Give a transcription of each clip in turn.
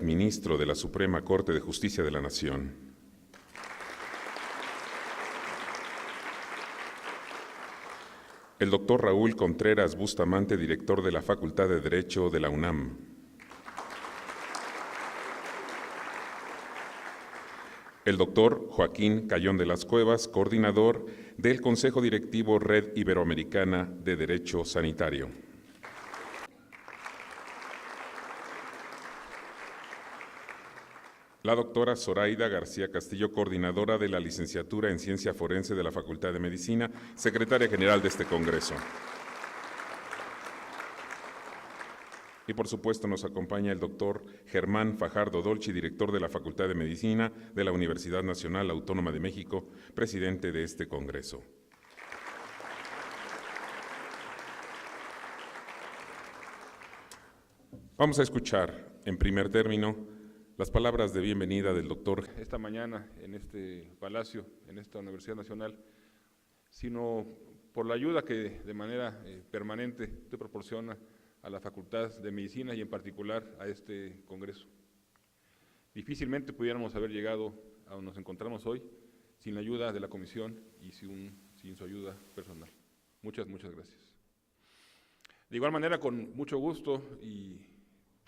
Ministro de la Suprema Corte de Justicia de la Nación. El doctor Raúl Contreras Bustamante, director de la Facultad de Derecho de la UNAM. El doctor Joaquín Cayón de las Cuevas, coordinador del Consejo Directivo Red Iberoamericana de Derecho Sanitario. La doctora Zoraida García Castillo, coordinadora de la Licenciatura en Ciencia Forense de la Facultad de Medicina, secretaria general de este Congreso. Y por supuesto nos acompaña el doctor Germán Fajardo Dolci, director de la Facultad de Medicina de la Universidad Nacional Autónoma de México, presidente de este Congreso. Vamos a escuchar, en primer término, las palabras de bienvenida del doctor. Esta mañana en este palacio, en esta Universidad Nacional, sino por la ayuda que de manera permanente te proporciona a la Facultad de Medicina y en particular a este Congreso. Difícilmente pudiéramos haber llegado a donde nos encontramos hoy sin la ayuda de la Comisión y sin su ayuda personal. Muchas gracias. De igual manera, con mucho gusto y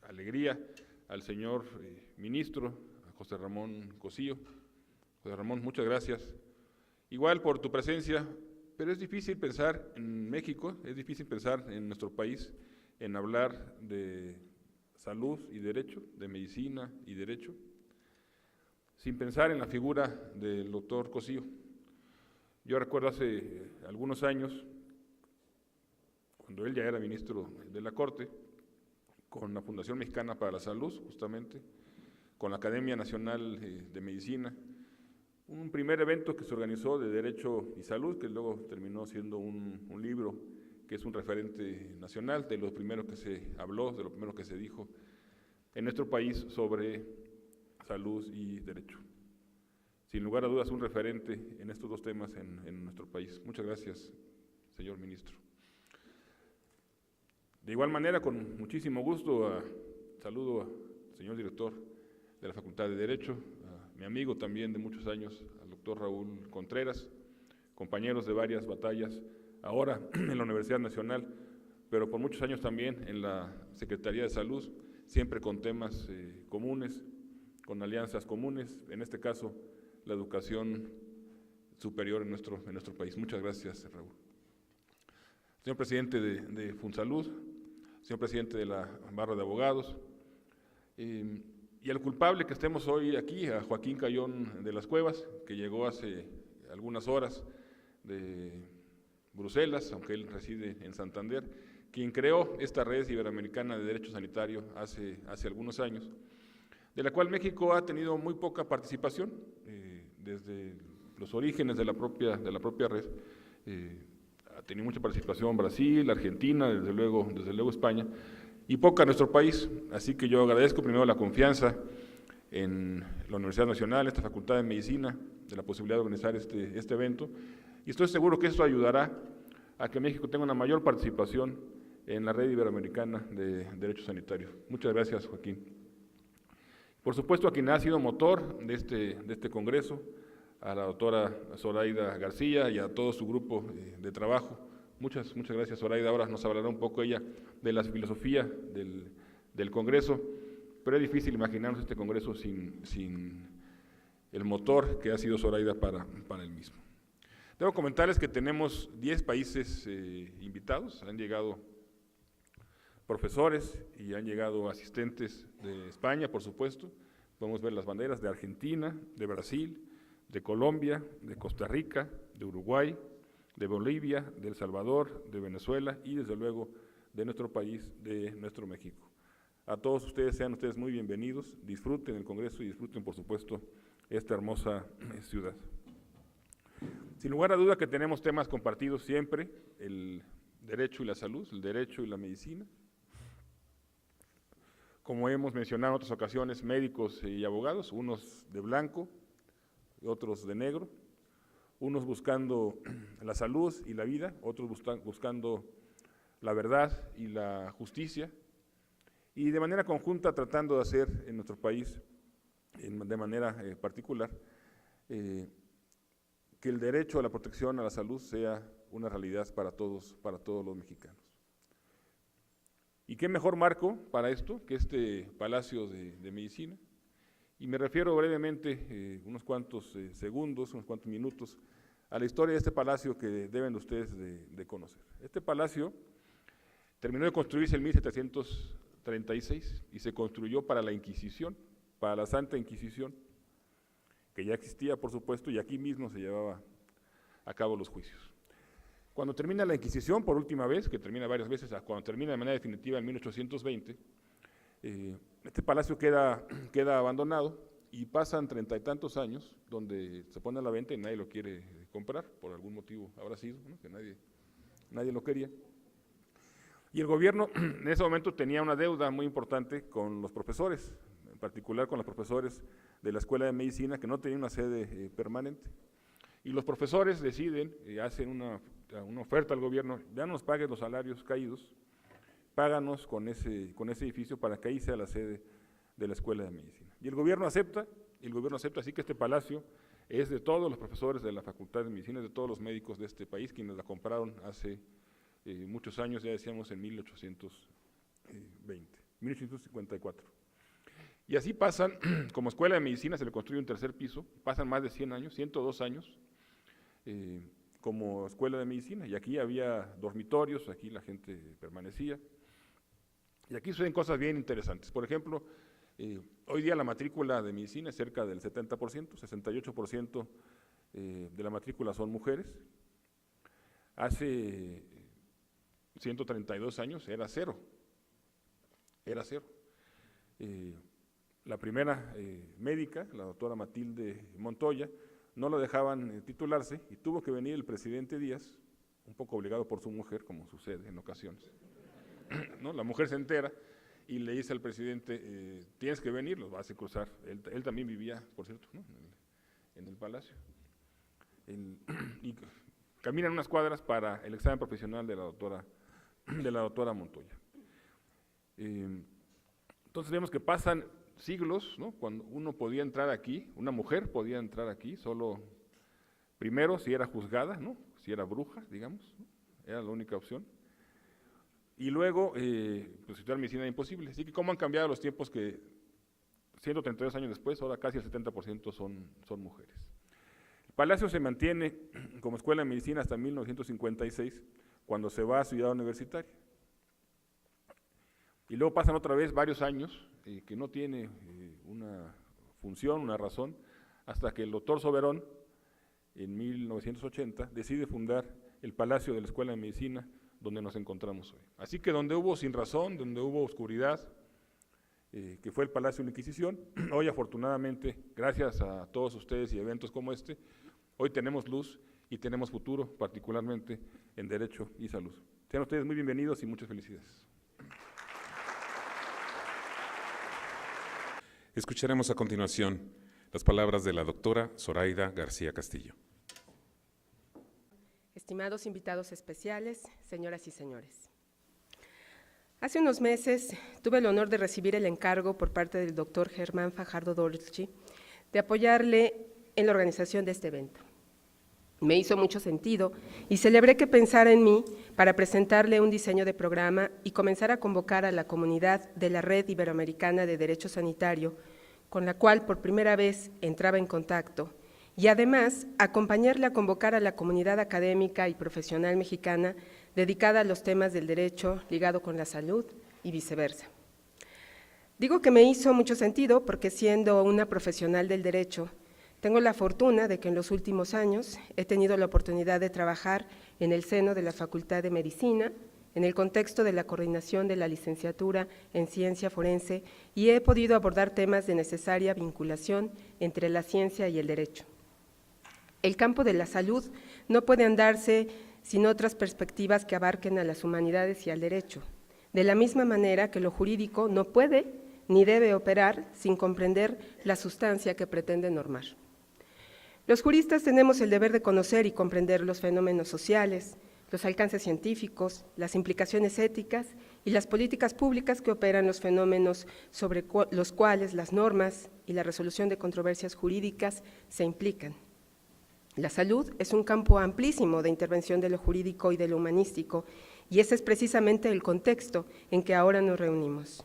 alegría, al señor ministro, a José Ramón Cosío. José Ramón, muchas gracias. Igual por tu presencia, pero es difícil pensar en México, es difícil pensar en nuestro país, en hablar de salud y derecho, de medicina y derecho, sin pensar en la figura del doctor Cosío. Yo recuerdo hace algunos años, cuando él ya era ministro de la Corte, con la Fundación Mexicana para la Salud, justamente, con la Academia Nacional de Medicina, un primer evento que se organizó de Derecho y Salud, que luego terminó siendo un libro que es un referente nacional de lo primero que se habló, de lo primero que se dijo en nuestro país sobre salud y derecho. Sin lugar a dudas, un referente en estos dos temas en nuestro país. Muchas gracias, señor ministro. De igual manera, con muchísimo gusto, saludo al señor director de la Facultad de Derecho, a mi amigo también de muchos años, al doctor Raúl Contreras, compañeros de varias batallas, ahora en la Universidad Nacional, pero por muchos años también en la Secretaría de Salud, siempre con temas comunes, con alianzas comunes, en este caso la educación superior en nuestro país. Muchas gracias, Raúl. Señor presidente de Funsalud, señor presidente de la Barra de Abogados, y al culpable que estemos hoy aquí, a Joaquín Cayón de las Cuevas, que llegó hace algunas horas de Bruselas, aunque él reside en Santander, quien creó esta red iberoamericana de derecho sanitario hace algunos años, de la cual México ha tenido muy poca participación, desde los orígenes de la propia red. Ha tenido mucha participación Brasil, Argentina, desde luego España, y poca nuestro país. Así que yo agradezco primero la confianza en la Universidad Nacional, esta Facultad de Medicina, de la posibilidad de organizar este evento, y estoy seguro que esto ayudará a que México tenga una mayor participación en la red iberoamericana de derecho sanitario. Muchas gracias, Joaquín. Por supuesto, a quien ha sido motor de este congreso, a la doctora Zoraida García y a todo su grupo de trabajo. Muchas gracias, Zoraida. Ahora nos hablará un poco ella de la filosofía del Congreso, pero es difícil imaginarnos este Congreso sin el motor que ha sido Zoraida para el mismo. Debo comentarles que tenemos 10 países invitados, han llegado profesores y han llegado asistentes de España, por supuesto. Podemos ver las banderas de Argentina, de Brasil, de Colombia, de Costa Rica, de Uruguay, de Bolivia, de El Salvador, de Venezuela y desde luego de nuestro país, de nuestro México. A todos ustedes, sean ustedes muy bienvenidos, disfruten el Congreso y disfruten, por supuesto, esta hermosa ciudad. Sin lugar a duda que tenemos temas compartidos siempre, el derecho y la salud, el derecho y la medicina. Como hemos mencionado en otras ocasiones, médicos y abogados, unos de blanco, otros de negro, unos buscando la salud y la vida, otros buscando la verdad y la justicia, y de manera conjunta tratando de hacer en nuestro país, de manera particular, que el derecho a la protección a la salud sea una realidad para todos los mexicanos. ¿Y qué mejor marco para esto que este Palacio de Medicina? Y me refiero brevemente, unos cuantos segundos, unos cuantos minutos, a la historia de este palacio que deben ustedes de conocer. Este palacio terminó de construirse en 1736 y se construyó para la Inquisición, para la Santa Inquisición, que ya existía, por supuesto, y aquí mismo se llevaba a cabo los juicios. Cuando termina la Inquisición, por última vez, que termina varias veces, cuando termina de manera definitiva en 1820, este palacio queda abandonado y pasan 30 y tantos años donde se pone a la venta y nadie lo quiere comprar, por algún motivo habrá sido, ¿no? Que nadie lo quería. Y el gobierno en ese momento tenía una deuda muy importante con los profesores, en particular con los profesores de la Escuela de Medicina, que no tenían una sede permanente. Y los profesores deciden, hacen una oferta al gobierno: ya no nos pagues los salarios caídos, páganos con ese edificio para que ahí sea la sede de la Escuela de Medicina. Y el gobierno acepta, así que este palacio es de todos los profesores de la Facultad de Medicina, de todos los médicos de este país, quienes la compraron hace muchos años, ya decíamos en 1854. Y así pasan, como Escuela de Medicina se le construye un tercer piso, pasan más de 100 años, 102 años, como Escuela de Medicina, y aquí había dormitorios, aquí la gente permanecía, y aquí suceden cosas bien interesantes. Por ejemplo, hoy día la matrícula de medicina es cerca del 70%, 68% de la matrícula son mujeres. Hace 132 años era cero. La primera médica, la doctora Matilde Montoya, no lo dejaban titularse y tuvo que venir el presidente Díaz, un poco obligado por su mujer, como sucede en ocasiones, ¿no? La mujer se entera y le dice al presidente: tienes que venir, los vas a cruzar. Él también vivía, por cierto, ¿no? en el palacio. Y caminan unas cuadras para el examen profesional de la doctora Montoya. Entonces vemos que pasan siglos, ¿no? Cuando uno podía entrar aquí, una mujer podía entrar aquí, solo primero si era juzgada, ¿no? Si era bruja, digamos, ¿no? Era la única opción. Y luego, pues estudiar medicina era imposible. Así que cómo han cambiado los tiempos, que 132 años después, ahora casi el 70% son mujeres. El palacio se mantiene como Escuela de Medicina hasta 1956, cuando se va a Ciudad Universitaria. Y luego pasan otra vez varios años, que no tiene una función, una razón, hasta que el doctor Soberón, en 1980, decide fundar el Palacio de la Escuela de Medicina, donde nos encontramos hoy. Así que donde hubo sinrazón, donde hubo oscuridad, que fue el Palacio de la Inquisición, hoy afortunadamente, gracias a todos ustedes y eventos como este, hoy tenemos luz y tenemos futuro, particularmente en Derecho y Salud. Sean ustedes muy bienvenidos y muchas felicidades. Escucharemos a continuación las palabras de la doctora Zoraida García Castillo. Estimados invitados especiales, señoras y señores. Hace unos meses tuve el honor de recibir el encargo por parte del doctor Germán Fajardo Dolci de apoyarle en la organización de este evento. Me hizo mucho sentido y celebré que pensara en mí para presentarle un diseño de programa y comenzar a convocar a la comunidad de la Red Iberoamericana de Derecho Sanitario, con la cual por primera vez entraba en contacto, y además acompañarle a convocar a la comunidad académica y profesional mexicana dedicada a los temas del derecho ligado con la salud y viceversa. Digo que me hizo mucho sentido porque, siendo una profesional del derecho, tengo la fortuna de que en los últimos años he tenido la oportunidad de trabajar en el seno de la Facultad de Medicina, en el contexto de la coordinación de la licenciatura en Ciencia Forense, y he podido abordar temas de necesaria vinculación entre la ciencia y el derecho. El campo de la salud no puede andarse sin otras perspectivas que abarquen a las humanidades y al derecho, de la misma manera que lo jurídico no puede ni debe operar sin comprender la sustancia que pretende normar. Los juristas tenemos el deber de conocer y comprender los fenómenos sociales, los alcances científicos, las implicaciones éticas y las políticas públicas que operan los fenómenos sobre los cuales las normas y la resolución de controversias jurídicas se implican. La salud es un campo amplísimo de intervención de lo jurídico y de lo humanístico, y ese es precisamente el contexto en que ahora nos reunimos.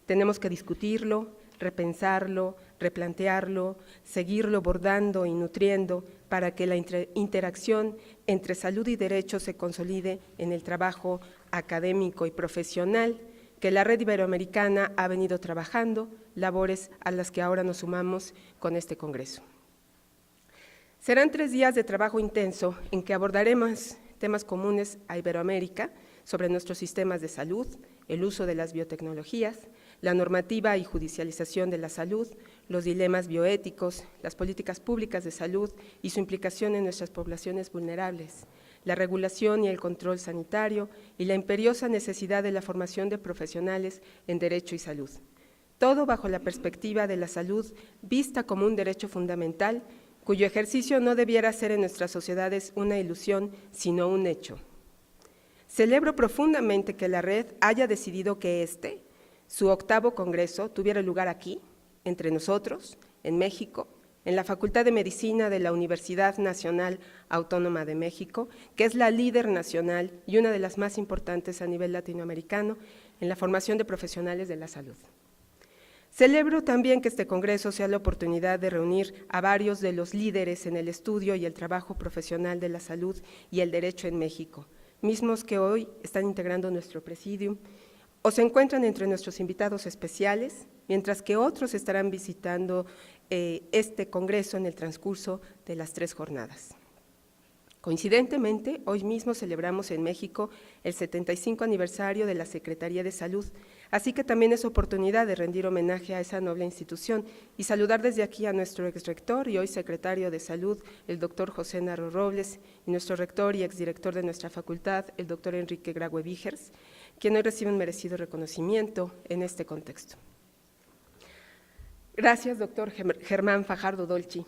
Tenemos que discutirlo, repensarlo, replantearlo, seguirlo bordando y nutriendo para que la interacción entre salud y derecho se consolide en el trabajo académico y profesional que la Red Iberoamericana ha venido trabajando, labores a las que ahora nos sumamos con este Congreso. Serán 3 días de trabajo intenso en que abordaremos temas comunes a Iberoamérica sobre nuestros sistemas de salud, el uso de las biotecnologías, la normativa y judicialización de la salud, los dilemas bioéticos, las políticas públicas de salud y su implicación en nuestras poblaciones vulnerables, la regulación y el control sanitario y la imperiosa necesidad de la formación de profesionales en derecho y salud. Todo bajo la perspectiva de la salud vista como un derecho fundamental, cuyo ejercicio no debiera ser en nuestras sociedades una ilusión, sino un hecho. Celebro profundamente que la Red haya decidido que su 8º Congreso, tuviera lugar aquí, entre nosotros, en México, en la Facultad de Medicina de la Universidad Nacional Autónoma de México, que es la líder nacional y una de las más importantes a nivel latinoamericano en la formación de profesionales de la salud. Celebro también que este Congreso sea la oportunidad de reunir a varios de los líderes en el estudio y el trabajo profesional de la salud y el derecho en México, mismos que hoy están integrando nuestro presidium o se encuentran entre nuestros invitados especiales, mientras que otros estarán visitando este Congreso en el transcurso de las 3 jornadas. Coincidentemente, hoy mismo celebramos en México el 75 aniversario de la Secretaría de Salud, así que también es oportunidad de rendir homenaje a esa noble institución y saludar desde aquí a nuestro exrector y hoy secretario de Salud, el doctor José Narro Robles, y nuestro rector y exdirector de nuestra facultad, el doctor Enrique Graue Vígers, quien hoy recibe un merecido reconocimiento en este contexto. Gracias, doctor Germán Fajardo Dolci,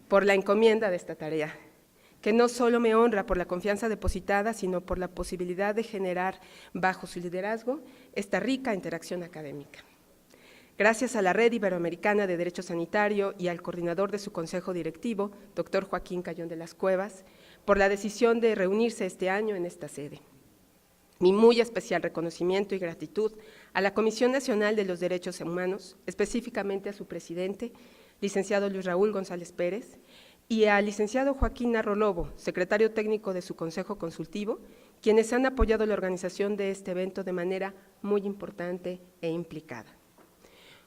por la encomienda de esta tarea, que no solo me honra por la confianza depositada, sino por la posibilidad de generar bajo su liderazgo esta rica interacción académica. Gracias a la Red Iberoamericana de Derecho Sanitario y al coordinador de su consejo directivo, doctor Joaquín Cayón de las Cuevas, por la decisión de reunirse este año en esta sede. Mi muy especial reconocimiento y gratitud a la Comisión Nacional de los Derechos Humanos, específicamente a su presidente, licenciado Luis Raúl González Pérez, y al licenciado Joaquín Narro Lobo, secretario técnico de su Consejo Consultivo, quienes han apoyado la organización de este evento de manera muy importante e implicada.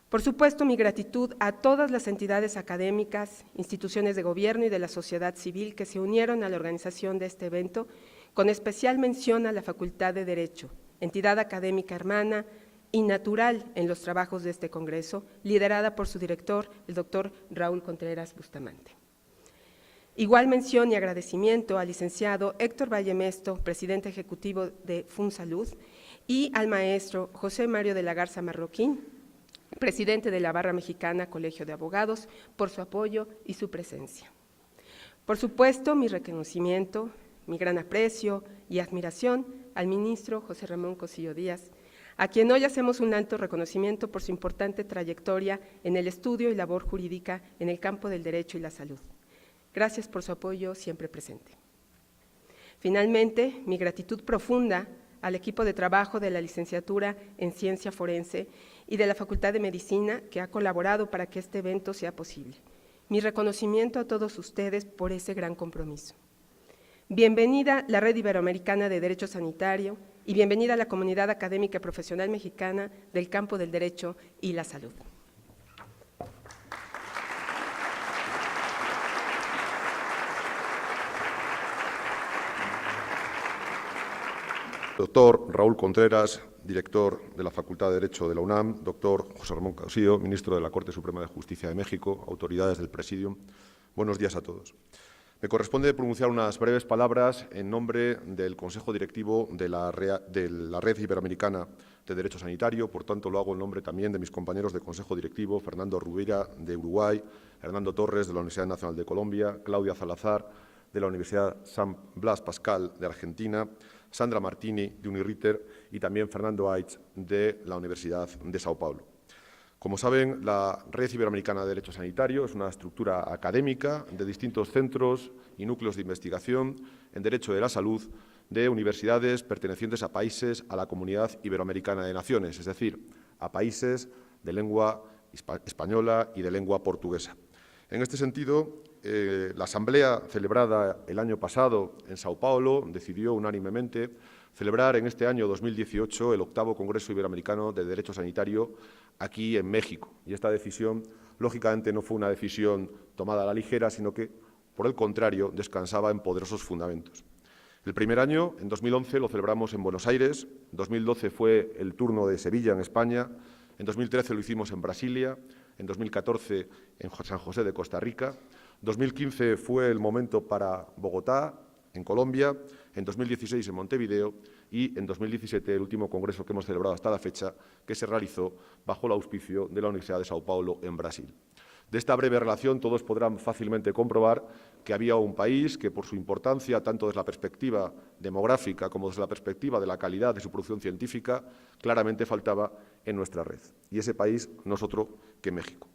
Por supuesto, mi gratitud a todas las entidades académicas, instituciones de gobierno y de la sociedad civil que se unieron a la organización de este evento, con especial mención a la Facultad de Derecho, entidad académica hermana y natural en los trabajos de este Congreso, liderada por su director, el doctor Raúl Contreras Bustamante. Igual mención y agradecimiento al licenciado Héctor Vallemesto, presidente ejecutivo de FunSalud, y al maestro José Mario de la Garza Marroquín, presidente de la Barra Mexicana Colegio de Abogados, por su apoyo y su presencia. Por supuesto, mi reconocimiento, mi gran aprecio y admiración al ministro José Ramón Cosío Díaz, a quien hoy hacemos un alto reconocimiento por su importante trayectoria en el estudio y labor jurídica en el campo del derecho y la salud. Gracias por su apoyo siempre presente. Finalmente, mi gratitud profunda al equipo de trabajo de la licenciatura en Ciencia Forense y de la Facultad de Medicina que ha colaborado para que este evento sea posible. Mi reconocimiento a todos ustedes por ese gran compromiso. Bienvenida la Red Iberoamericana de Derecho Sanitario y bienvenida a la comunidad académica y profesional mexicana del campo del derecho y la salud. Doctor Raúl Contreras, director de la Facultad de Derecho de la UNAM, doctor José Ramón Cosío, ministro de la Corte Suprema de Justicia de México, autoridades del Presidium, buenos días a todos. Me corresponde pronunciar unas breves palabras en nombre del Consejo Directivo de la Red Iberoamericana de Derecho Sanitario, por tanto lo hago en nombre también de mis compañeros de Consejo Directivo, Fernando Rubira, de Uruguay, Hernando Torres, de la Universidad Nacional de Colombia, Claudia Salazar, de la Universidad San Blas Pascal de Argentina, Sandra Martini de Uniriter y también Fernando Aitz de la Universidad de Sao Paulo. Como saben, la Red Iberoamericana de Derecho Sanitario es una estructura académica de distintos centros y núcleos de investigación en Derecho de la Salud de universidades pertenecientes a países a la Comunidad Iberoamericana de Naciones, es decir, a países de lengua española y de lengua portuguesa. En este sentido, la Asamblea celebrada el año pasado en Sao Paulo decidió unánimemente celebrar en este año 2018 el 8º Congreso Iberoamericano de Derecho Sanitario aquí en México. Y esta decisión, lógicamente, no fue una decisión tomada a la ligera, sino que, por el contrario, descansaba en poderosos fundamentos. El primer año, en 2011, lo celebramos en Buenos Aires, en 2012 fue el turno de Sevilla, en España, en 2013 lo hicimos en Brasilia, en 2014 en San José de Costa Rica, 2015 fue el momento para Bogotá, en Colombia, en 2016 en Montevideo y en 2017 el último congreso que hemos celebrado hasta la fecha, que se realizó bajo el auspicio de la Universidad de Sao Paulo en Brasil. De esta breve relación todos podrán fácilmente comprobar que había un país que, por su importancia, tanto desde la perspectiva demográfica como desde la perspectiva de la calidad de su producción científica, claramente faltaba en nuestra red. Y ese país no es otro que México.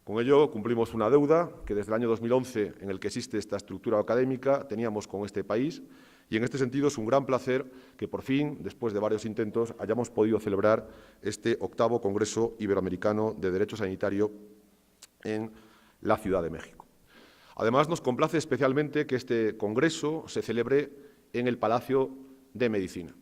Con ello cumplimos una deuda que desde el año 2011, en el que existe esta estructura académica, teníamos con este país, y en este sentido es un gran placer que por fin, después de varios intentos, hayamos podido celebrar este 8º Congreso Iberoamericano de Derecho Sanitario en la Ciudad de México. Además, nos complace especialmente que este congreso se celebre en el Palacio de Medicina,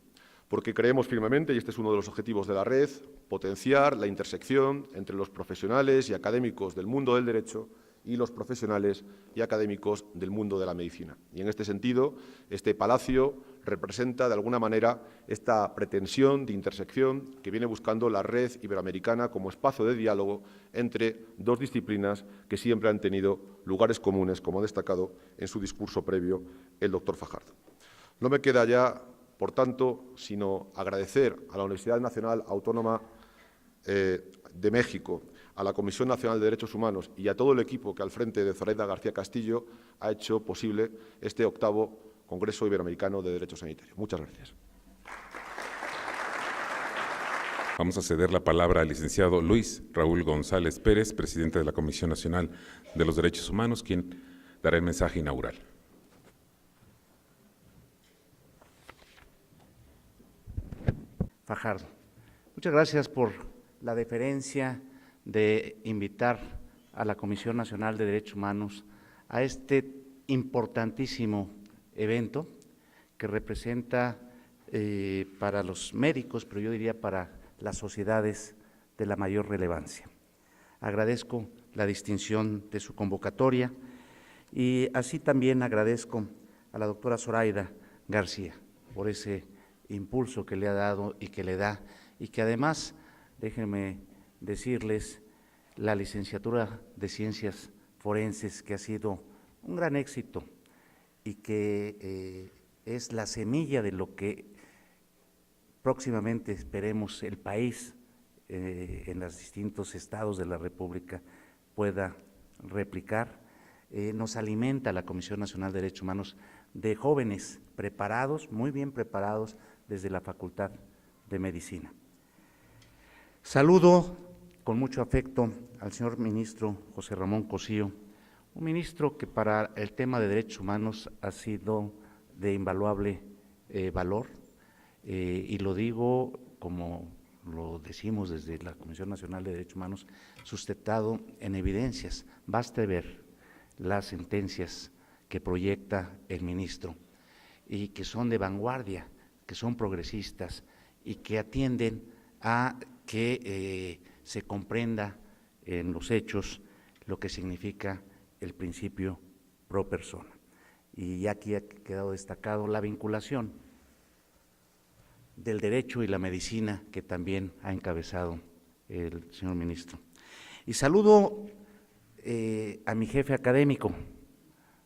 porque creemos firmemente, y este es uno de los objetivos de la red, potenciar la intersección entre los profesionales y académicos del mundo del derecho y los profesionales y académicos del mundo de la medicina. Y en este sentido, este palacio representa de alguna manera esta pretensión de intersección que viene buscando la red iberoamericana como espacio de diálogo entre dos disciplinas que siempre han tenido lugares comunes, como ha destacado en su discurso previo el doctor Fajardo. No me queda ya, por tanto, sino agradecer a la Universidad Nacional Autónoma de México, a la Comisión Nacional de Derechos Humanos y a todo el equipo que al frente de Zoraida García Castillo ha hecho posible este 8º Congreso Iberoamericano de Derecho Sanitario. Muchas gracias. Vamos a ceder la palabra al licenciado Luis Raúl González Pérez, presidente de la Comisión Nacional de los Derechos Humanos, quien dará el mensaje inaugural. Fajardo. Muchas gracias por la deferencia de invitar a la Comisión Nacional de Derechos Humanos a este importantísimo evento que representa para los médicos, pero yo diría para las sociedades de la mayor relevancia. Agradezco la distinción de su convocatoria y así también agradezco a la doctora Zoraida García por ese impulso que le ha dado y que le da, y que además, déjenme decirles, la licenciatura de Ciencias Forenses, que ha sido un gran éxito y que es la semilla de lo que próximamente esperemos el país en los distintos estados de la República pueda replicar, nos alimenta la Comisión Nacional de Derechos Humanos de jóvenes preparados, muy bien preparados desde la Facultad de Medicina. Saludo con mucho afecto al señor ministro José Ramón Cosío, un ministro que para el tema de derechos humanos ha sido de invaluable valor, y lo digo como lo decimos desde la Comisión Nacional de Derechos Humanos, sustentado en evidencias. Baste ver las sentencias que proyecta el ministro y que son de vanguardia, que son progresistas y que atienden a que se comprenda en los hechos lo que significa el principio pro persona. Y aquí ha quedado destacado la vinculación del derecho y la medicina que también ha encabezado el señor ministro. Y saludo a mi jefe académico,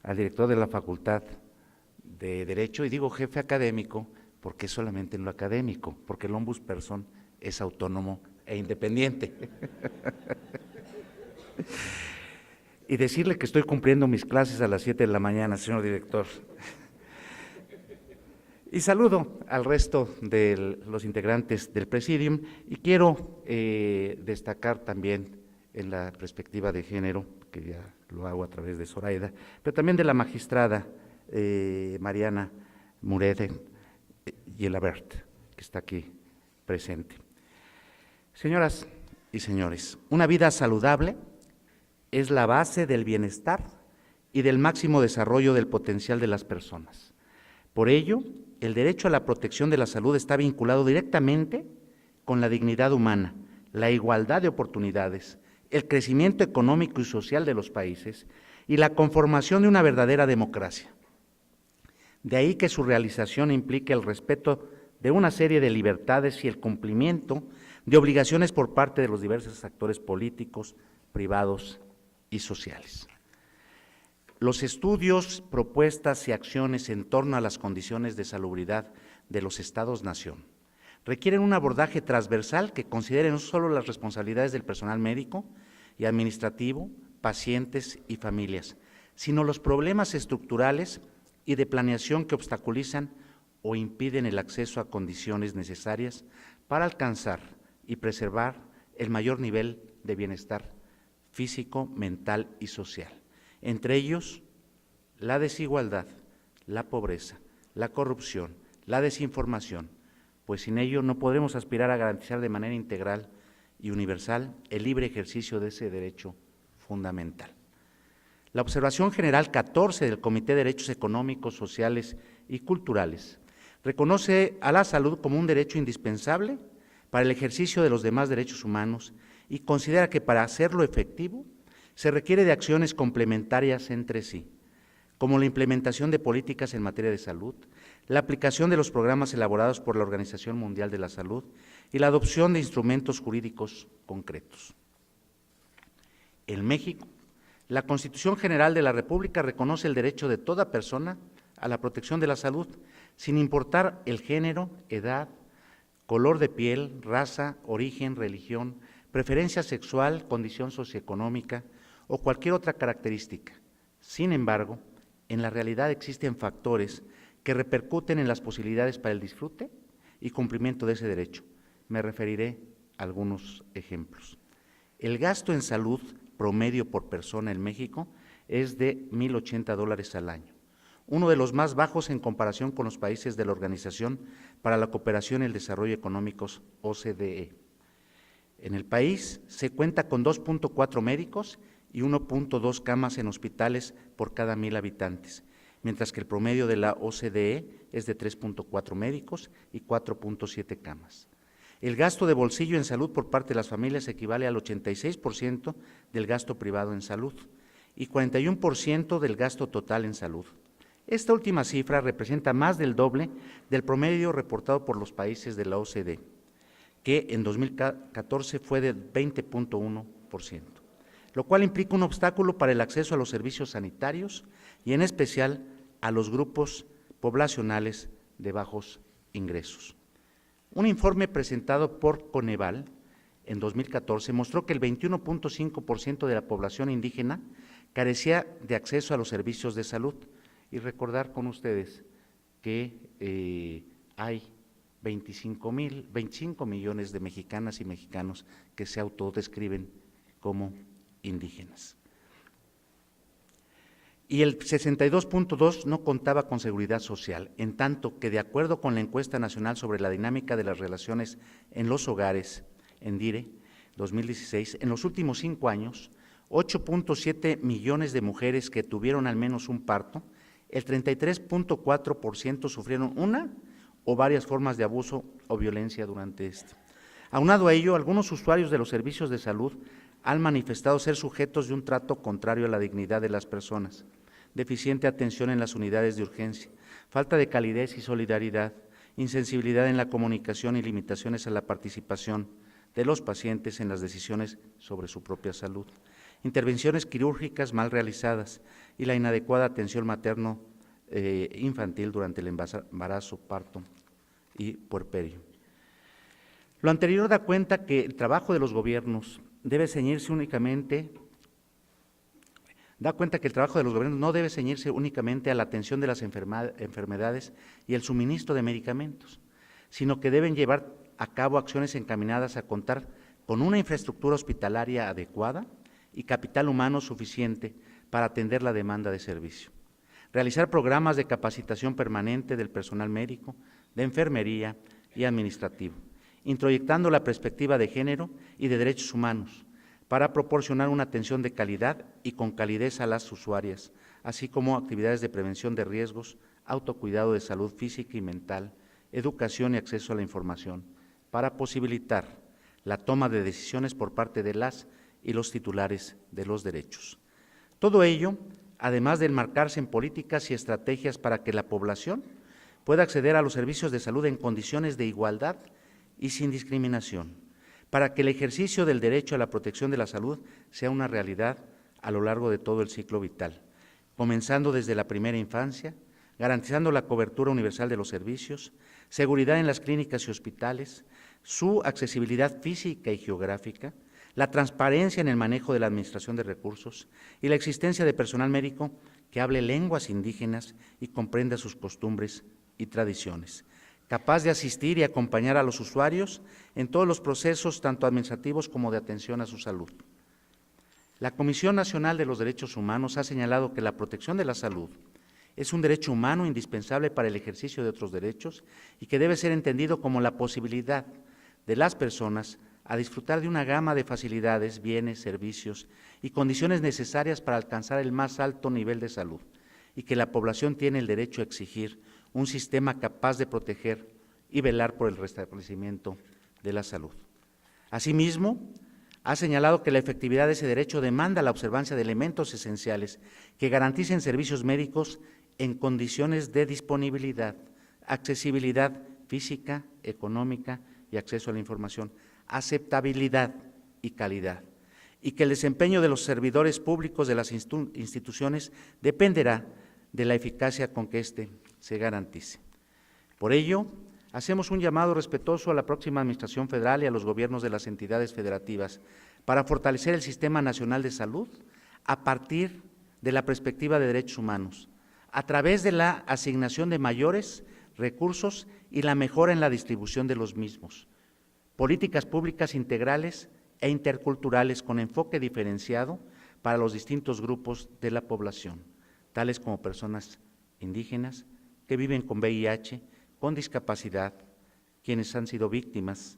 al director de la Facultad de Derecho, y digo jefe académico porque es solamente en lo académico, porque el ombudsperson es autónomo e independiente. y decirle que estoy cumpliendo mis clases a las 7 de la mañana, señor director. Y saludo al resto de los integrantes del Presidium y quiero destacar también en la perspectiva de género, que ya lo hago a través de Zoraida, pero también de la magistrada Mariana Murede Gelabert, que está aquí presente. Señoras y señores, una vida saludable es la base del bienestar y del máximo desarrollo del potencial de las personas. Por ello, el derecho a la protección de la salud está vinculado directamente con la dignidad humana, la igualdad de oportunidades, el crecimiento económico y social de los países y la conformación de una verdadera democracia. De ahí que su realización implique el respeto de una serie de libertades y el cumplimiento de obligaciones por parte de los diversos actores políticos, privados y sociales. Los estudios, propuestas y acciones en torno a las condiciones de salubridad de los Estados-nación requieren un abordaje transversal que considere no solo las responsabilidades del personal médico y administrativo, pacientes y familias, sino los problemas estructurales y de planeación que obstaculizan o impiden el acceso a condiciones necesarias para alcanzar y preservar el mayor nivel de bienestar físico, mental y social. Entre ellos, la desigualdad, la pobreza, la corrupción, la desinformación, pues sin ello no podremos aspirar a garantizar de manera integral y universal el libre ejercicio de ese derecho fundamental. La observación general 14 del Comité de Derechos Económicos, Sociales y Culturales reconoce a la salud como un derecho indispensable para el ejercicio de los demás derechos humanos y considera que para hacerlo efectivo se requiere de acciones complementarias entre sí, como la implementación de políticas en materia de salud, la aplicación de los programas elaborados por la Organización Mundial de la Salud y la adopción de instrumentos jurídicos concretos. En México, la Constitución General de la República reconoce el derecho de toda persona a la protección de la salud, sin importar el género, edad, color de piel, raza, origen, religión, preferencia sexual, condición socioeconómica o cualquier otra característica. Sin embargo, en la realidad existen factores que repercuten en las posibilidades para el disfrute y cumplimiento de ese derecho. Me referiré a algunos ejemplos. El gasto en salud promedio por persona en México es de $1,080 al año, uno de los más bajos en comparación con los países de la Organización para la Cooperación y el Desarrollo Económicos, OCDE. En el país se cuenta con 2.4 médicos y 1.2 camas en hospitales por cada 1,000 habitantes, mientras que el promedio de la OCDE es de 3.4 médicos y 4.7 camas. El gasto de bolsillo en salud por parte de las familias equivale al 86% del gasto privado en salud y 41% del gasto total en salud. Esta última cifra representa más del doble del promedio reportado por los países de la OCDE, que en 2014 fue de 20.1%, lo cual implica un obstáculo para el acceso a los servicios sanitarios y en especial a los grupos poblacionales de bajos ingresos. Un informe presentado por Coneval en 2014 mostró que el 21.5% de la población indígena carecía de acceso a los servicios de salud, y recordar con ustedes que hay 25 millones de mexicanas y mexicanos que se autodescriben como indígenas. Y el 62.2% no contaba con seguridad social, en tanto que de acuerdo con la encuesta nacional sobre la dinámica de las relaciones en los hogares, ENDIRE 2016, en los últimos 5 años, 8.7 millones de mujeres que tuvieron al menos un parto, el 33.4% sufrieron una o varias formas de abuso o violencia durante este. Aunado a ello, algunos usuarios de los servicios de salud han manifestado ser sujetos de un trato contrario a la dignidad de las personas, deficiente atención en las unidades de urgencia, falta de calidez y solidaridad, insensibilidad en la comunicación y limitaciones a la participación de los pacientes en las decisiones sobre su propia salud, intervenciones quirúrgicas mal realizadas y la inadecuada atención materno-infantil durante el embarazo, parto y puerperio. Lo anterior da cuenta que el trabajo de los gobiernos debe ceñirse únicamente da cuenta que el trabajo de los gobiernos no debe ceñirse únicamente a la atención de las enfermedades y el suministro de medicamentos, sino que deben llevar a cabo acciones encaminadas a contar con una infraestructura hospitalaria adecuada y capital humano suficiente para atender la demanda de servicio. Realizar programas de capacitación permanente del personal médico, de enfermería y administrativo, introyectando la perspectiva de género y de derechos humanos, para proporcionar una atención de calidad y con calidez a las usuarias, así como actividades de prevención de riesgos, autocuidado de salud física y mental, educación y acceso a la información, para posibilitar la toma de decisiones por parte de las y los titulares de los derechos. Todo ello, además de enmarcarse en políticas y estrategias para que la población pueda acceder a los servicios de salud en condiciones de igualdad y sin discriminación, para que el ejercicio del derecho a la protección de la salud sea una realidad a lo largo de todo el ciclo vital, comenzando desde la primera infancia, garantizando la cobertura universal de los servicios, seguridad en las clínicas y hospitales, su accesibilidad física y geográfica, la transparencia en el manejo de la administración de recursos y la existencia de personal médico que hable lenguas indígenas y comprenda sus costumbres y tradiciones, capaz de asistir y acompañar a los usuarios en todos los procesos, tanto administrativos como de atención a su salud. La Comisión Nacional de los Derechos Humanos ha señalado que la protección de la salud es un derecho humano indispensable para el ejercicio de otros derechos y que debe ser entendido como la posibilidad de las personas a disfrutar de una gama de facilidades, bienes, servicios y condiciones necesarias para alcanzar el más alto nivel de salud, y que la población tiene el derecho a exigir un sistema capaz de proteger y velar por el restablecimiento de la salud. Asimismo, ha señalado que la efectividad de ese derecho demanda la observancia de elementos esenciales que garanticen servicios médicos en condiciones de disponibilidad, accesibilidad física, económica y acceso a la información, aceptabilidad y calidad, y que el desempeño de los servidores públicos de las instituciones dependerá de la eficacia con que éste se garantice. Por ello, hacemos un llamado respetuoso a la próxima Administración Federal y a los gobiernos de las entidades federativas para fortalecer el Sistema Nacional de Salud a partir de la perspectiva de derechos humanos, a través de la asignación de mayores recursos y la mejora en la distribución de los mismos, políticas públicas integrales e interculturales con enfoque diferenciado para los distintos grupos de la población, tales como personas indígenas que viven con VIH, con discapacidad, quienes han sido víctimas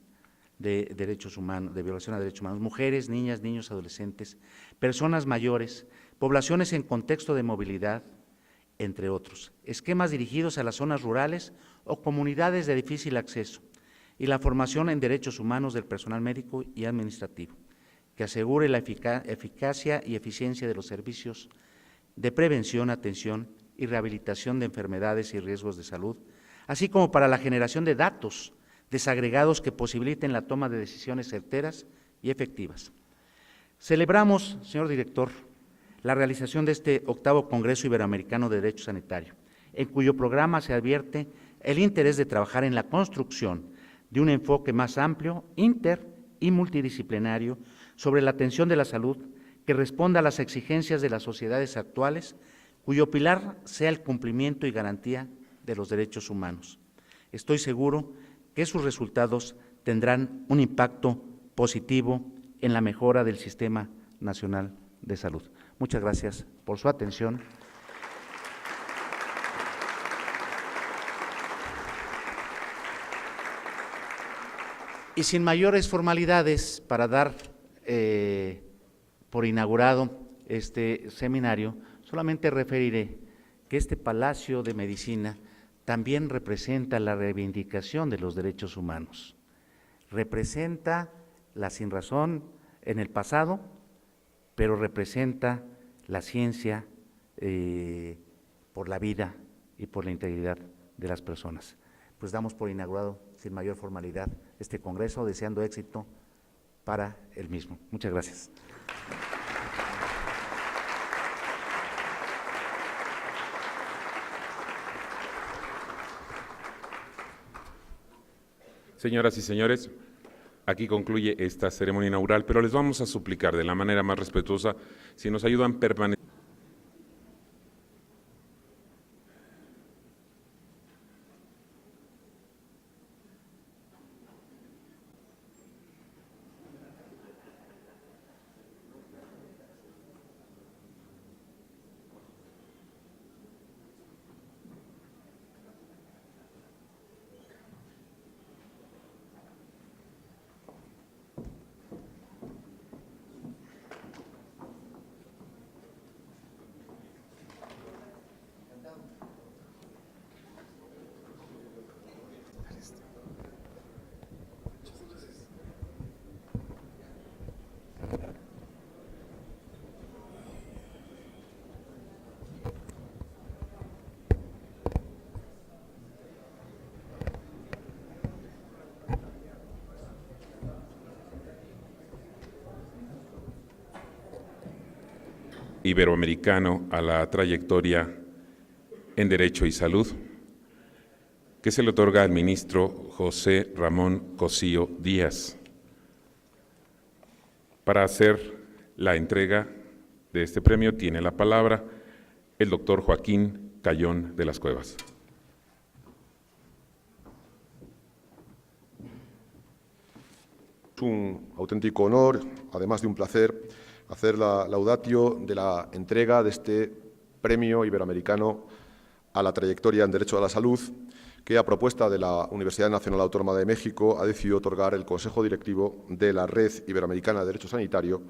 de derechos humanos, de violación a derechos humanos, mujeres, niñas, niños, adolescentes, personas mayores, poblaciones en contexto de movilidad, entre otros, esquemas dirigidos a las zonas rurales o comunidades de difícil acceso, y la formación en derechos humanos del personal médico y administrativo, que asegure la eficacia y eficiencia de los servicios de prevención, atención y rehabilitación de enfermedades y riesgos de salud, así como para la generación de datos desagregados que posibiliten la toma de decisiones certeras y efectivas. Celebramos, señor director, la realización de este 8º Congreso Iberoamericano de Derecho Sanitario, en cuyo programa se advierte el interés de trabajar en la construcción de un enfoque más amplio, inter y multidisciplinario sobre la atención de la salud que responda a las exigencias de las sociedades actuales, cuyo pilar sea el cumplimiento y garantía de los derechos humanos. Estoy seguro que sus resultados tendrán un impacto positivo en la mejora del Sistema Nacional de Salud. Muchas gracias por su atención. Y sin mayores formalidades, para dar por inaugurado este seminario, solamente referiré que este Palacio de Medicina también representa la reivindicación de los derechos humanos, representa la sinrazón en el pasado, pero representa la ciencia por la vida y por la integridad de las personas. Pues damos por inaugurado sin mayor formalidad este congreso, deseando éxito para el mismo. Muchas gracias. Señoras y señores, aquí concluye esta ceremonia inaugural, pero les vamos a suplicar de la manera más respetuosa si nos ayudan permanentemente. Iberoamericano a la Trayectoria en Derecho y Salud, que se le otorga al ministro José Ramón Cosío Díaz. Para hacer la entrega de este premio tiene la palabra el doctor Joaquín Cayón de las Cuevas. Es un auténtico honor, además de un placer, hacer la laudatio de la entrega de este Premio Iberoamericano a la Trayectoria en Derecho a la Salud, que a propuesta de la Universidad Nacional Autónoma de México ha decidido otorgar el Consejo Directivo de la Red Iberoamericana de Derecho Sanitario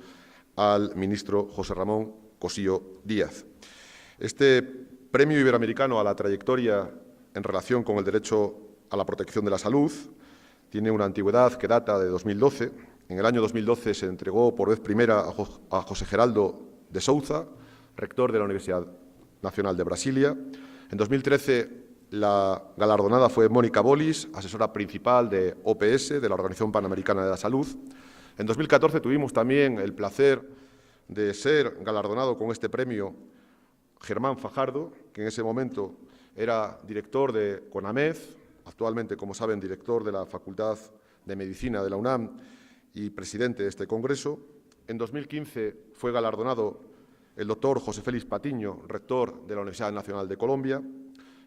al ministro José Ramón Cosío Díaz. Este Premio Iberoamericano a la Trayectoria en relación con el derecho a la protección de la salud tiene una antigüedad que data de 2012. En el año 2012 se entregó por vez primera a José Geraldo de Souza, rector de la Universidad Nacional de Brasilia. En 2013 la galardonada fue Mónica Bolis, asesora principal de OPS, de la Organización Panamericana de la Salud. En 2014 tuvimos también el placer de ser galardonado con este premio Germán Fajardo, que en ese momento era director de CONAMED, actualmente, como saben, director de la Facultad de Medicina de la UNAM y presidente de este congreso. En 2015 fue galardonado el doctor José Félix Patiño, rector de la Universidad Nacional de Colombia.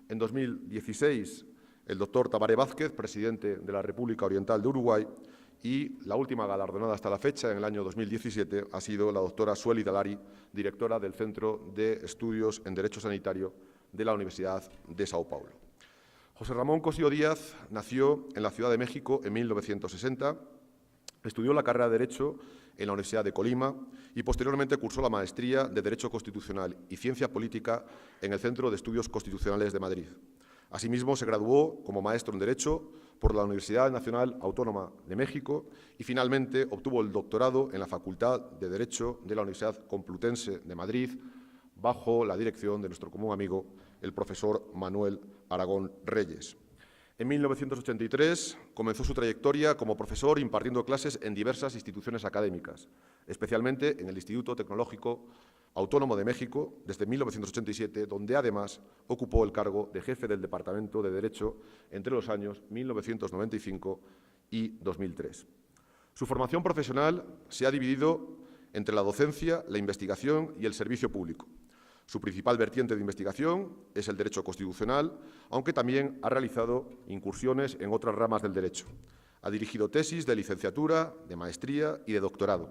En 2016, el doctor Tabaré Vázquez, presidente de la República Oriental de Uruguay. Y la última galardonada hasta la fecha, en el año 2017, ha sido la doctora Sueli Dalari, directora del Centro de Estudios en Derecho Sanitario de la Universidad de Sao Paulo. José Ramón Cosío Díaz nació en la Ciudad de México en 1960, estudió la carrera de Derecho en la Universidad de Colima y posteriormente cursó la maestría de Derecho Constitucional y Ciencia Política en el Centro de Estudios Constitucionales de Madrid. Asimismo, se graduó como maestro en Derecho por la Universidad Nacional Autónoma de México y finalmente obtuvo el doctorado en la Facultad de Derecho de la Universidad Complutense de Madrid bajo la dirección de nuestro común amigo, el profesor Manuel Aragón Reyes. En 1983 comenzó su trayectoria como profesor impartiendo clases en diversas instituciones académicas, especialmente en el Instituto Tecnológico Autónomo de México desde 1987, donde además ocupó el cargo de jefe del Departamento de Derecho entre los años 1995 y 2003. Su formación profesional se ha dividido entre la docencia, la investigación y el servicio público. Su principal vertiente de investigación es el derecho constitucional, aunque también ha realizado incursiones en otras ramas del derecho. Ha dirigido tesis de licenciatura, de maestría y de doctorado.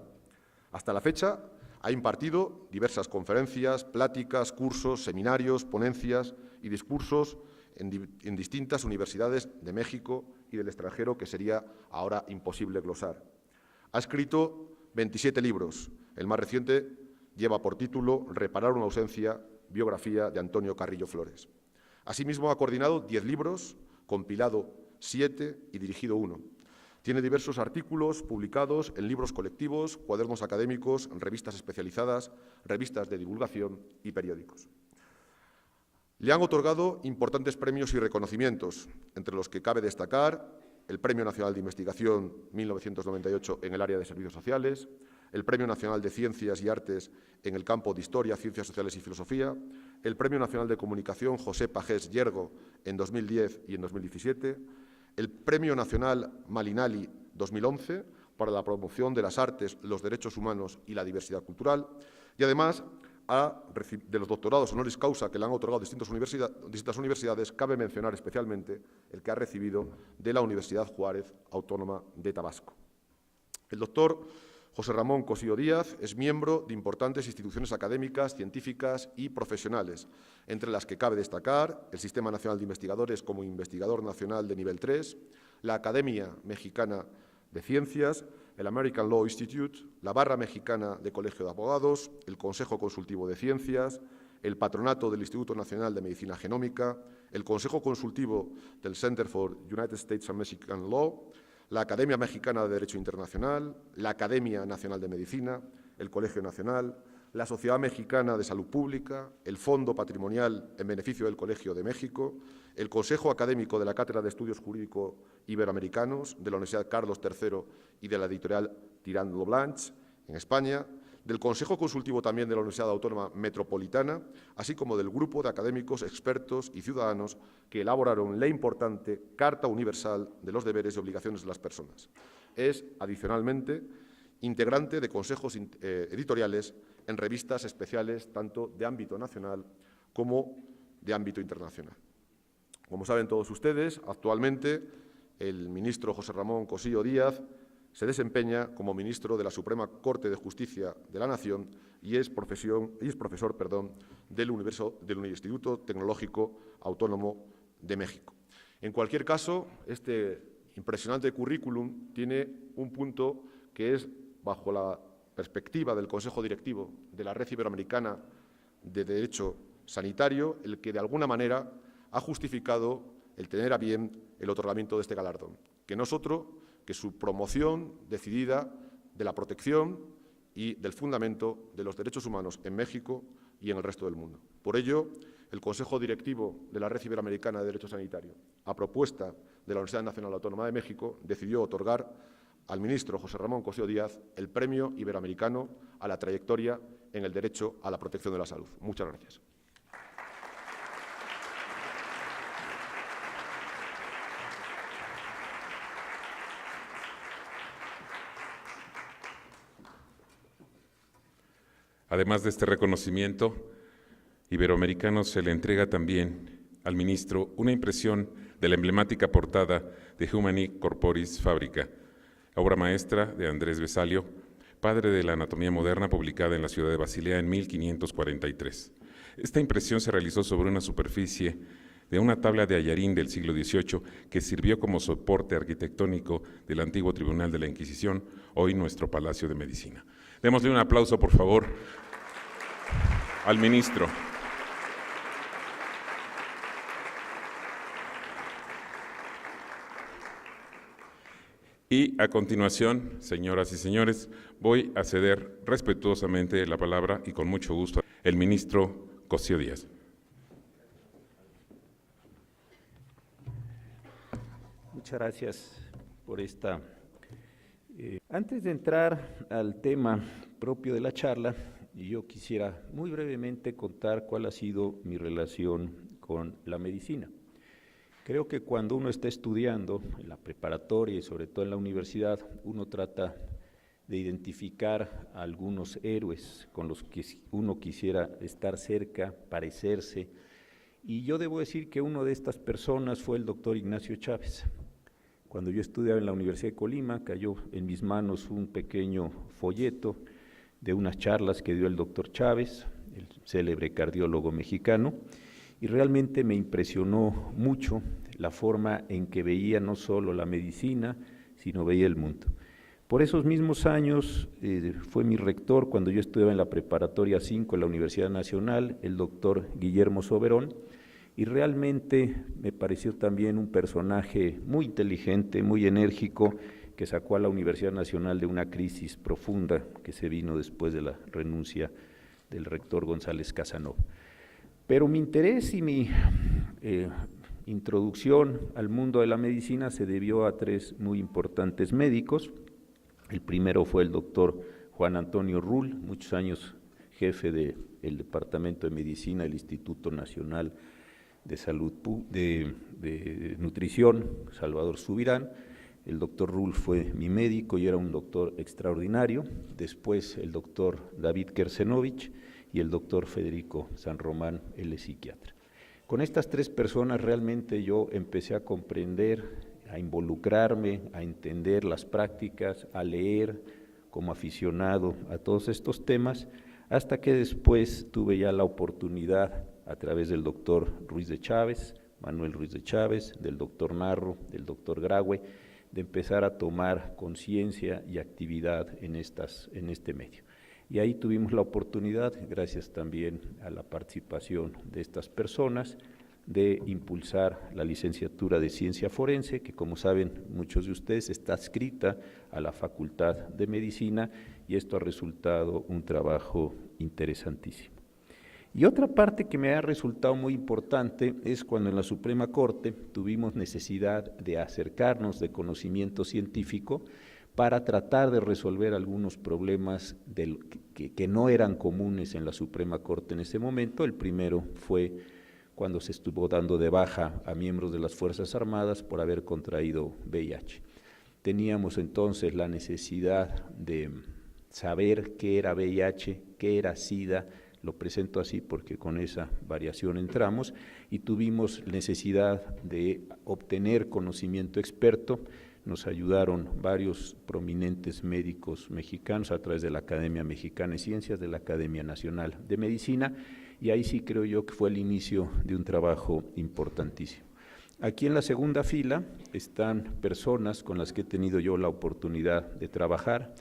Hasta la fecha, ha impartido diversas conferencias, pláticas, cursos, seminarios, ponencias y discursos en distintas universidades de México y del extranjero, que sería ahora imposible glosar. Ha escrito 27 libros. El más reciente lleva por título Reparar una ausencia, biografía de Antonio Carrillo Flores. Asimismo, ha coordinado 10 libros, compilado 7 y dirigido 1. Tiene diversos artículos publicados en libros colectivos, cuadernos académicos, revistas especializadas, revistas de divulgación y periódicos. Le han otorgado importantes premios y reconocimientos, entre los que cabe destacar el Premio Nacional de Investigación 1998 en el área de Servicios Sociales, el Premio Nacional de Ciencias y Artes en el campo de Historia, Ciencias Sociales y Filosofía, el Premio Nacional de Comunicación José Pagés Yergo en 2010 y en 2017, el Premio Nacional Malinali 2011 para la promoción de las artes, los derechos humanos y la diversidad cultural, y además de los doctorados honoris causa que le han otorgado distintas universidades, cabe mencionar especialmente el que ha recibido de la Universidad Juárez Autónoma de Tabasco. El doctor José Ramón Cosío Díaz es miembro de importantes instituciones académicas, científicas y profesionales, entre las que cabe destacar el Sistema Nacional de Investigadores como investigador nacional de nivel 3, la Academia Mexicana de Ciencias, el American Law Institute, la Barra Mexicana de Colegio de Abogados, el Consejo Consultivo de Ciencias, el Patronato del Instituto Nacional de Medicina Genómica, el Consejo Consultivo del Center for United States and Mexican Law, la Academia Mexicana de Derecho Internacional, la Academia Nacional de Medicina, el Colegio Nacional, la Sociedad Mexicana de Salud Pública, el Fondo Patrimonial en beneficio del Colegio de México, el Consejo Académico de la Cátedra de Estudios Jurídicos Iberoamericanos de la Universidad Carlos III y de la editorial Tirant lo Blanch en España, del Consejo Consultivo también de la Universidad Autónoma Metropolitana, así como del grupo de académicos, expertos y ciudadanos que elaboraron la importante Carta Universal de los Deberes y Obligaciones de las Personas. Es, adicionalmente, integrante de consejos editoriales en revistas especiales tanto de ámbito nacional como de ámbito internacional. Como saben todos ustedes, actualmente el ministro José Ramón Cossío Díaz se desempeña como ministro de la Suprema Corte de Justicia de la Nación y es profesor del Instituto Tecnológico Autónomo de México. En cualquier caso, este impresionante currículum tiene un punto que es, bajo la perspectiva del Consejo Directivo de la Red Iberoamericana de Derecho Sanitario, el que de alguna manera ha justificado el tener a bien el otorgamiento de este galardón, que no es otro que su promoción decidida de la protección y del fundamento de los derechos humanos en México y en el resto del mundo. Por ello, el Consejo Directivo de la Red Iberoamericana de Derecho Sanitario, a propuesta de la Universidad Nacional Autónoma de México, decidió otorgar al ministro José Ramón Cossío Díaz el Premio Iberoamericano a la trayectoria en el derecho a la protección de la salud. Muchas gracias. Además de este reconocimiento iberoamericano, se le entrega también al ministro una impresión de la emblemática portada de Humani Corporis Fabrica, obra maestra de Andrés Vesalio, padre de la anatomía moderna, publicada en la ciudad de Basilea en 1543. Esta impresión se realizó sobre una superficie de una tabla de hallarín del siglo XVIII que sirvió como soporte arquitectónico del antiguo Tribunal de la Inquisición, hoy nuestro Palacio de Medicina. Démosle un aplauso, por favor, al ministro. Y a continuación, señoras y señores, voy a ceder respetuosamente la palabra y con mucho gusto al ministro Cossío Díaz. Muchas gracias por esta. Antes de entrar al tema propio de la charla, yo quisiera muy brevemente contar cuál ha sido mi relación con la medicina. Creo que cuando uno está estudiando en la preparatoria y sobre todo en la universidad, uno trata de identificar a algunos héroes con los que uno quisiera estar cerca, parecerse, y yo debo decir que uno de estas personas fue el doctor Ignacio Chávez. Cuando yo estudiaba en la Universidad de Colima, cayó en mis manos un pequeño folleto de unas charlas que dio el doctor Chávez, el célebre cardiólogo mexicano, y realmente me impresionó mucho la forma en que veía no solo la medicina, sino veía el mundo. Por esos mismos años fue mi rector, cuando yo estudiaba en la preparatoria 5 en la Universidad Nacional, el doctor Guillermo Soberón, y realmente me pareció también un personaje muy inteligente, muy enérgico, que sacó a la Universidad Nacional de una crisis profunda que se vino después de la renuncia del rector González Casanova. Pero mi interés y mi introducción al mundo de la medicina se debió a tres muy importantes médicos. El primero fue el doctor Juan Antonio Rull, muchos años jefe del Departamento de Medicina del Instituto Nacional de Salud de Nutrición, Salvador Subirán. El doctor Rull fue mi médico y era un doctor extraordinario. Después el doctor David Kersenovich y el doctor Federico San Román, él es psiquiatra. Con estas tres personas realmente yo empecé a comprender, a involucrarme, a entender las prácticas, a leer como aficionado a todos estos temas, hasta que después tuve ya la oportunidad, a través del doctor Ruiz de Chávez, Manuel Ruiz de Chávez, del doctor Narro, del doctor Graue, de empezar a tomar conciencia y actividad en este medio. Y ahí tuvimos la oportunidad, gracias también a la participación de estas personas, de impulsar la licenciatura de Ciencia Forense, que como saben muchos de ustedes está adscrita a la Facultad de Medicina, y esto ha resultado un trabajo interesantísimo. Y otra parte que me ha resultado muy importante es cuando en la Suprema Corte tuvimos necesidad de acercarnos de conocimiento científico para tratar de resolver algunos problemas que no eran comunes en la Suprema Corte en ese momento. El primero fue cuando se estuvo dando de baja a miembros de las Fuerzas Armadas por haber contraído VIH. Teníamos entonces la necesidad de saber qué era VIH, qué era SIDA. Lo presento así porque con esa variación entramos, y tuvimos necesidad de obtener conocimiento experto. Nos ayudaron varios prominentes médicos mexicanos a través de la Academia Mexicana de Ciencias, de la Academia Nacional de Medicina, y ahí sí creo yo que fue el inicio de un trabajo importantísimo. Aquí en la segunda fila están personas con las que he tenido yo la oportunidad de trabajar.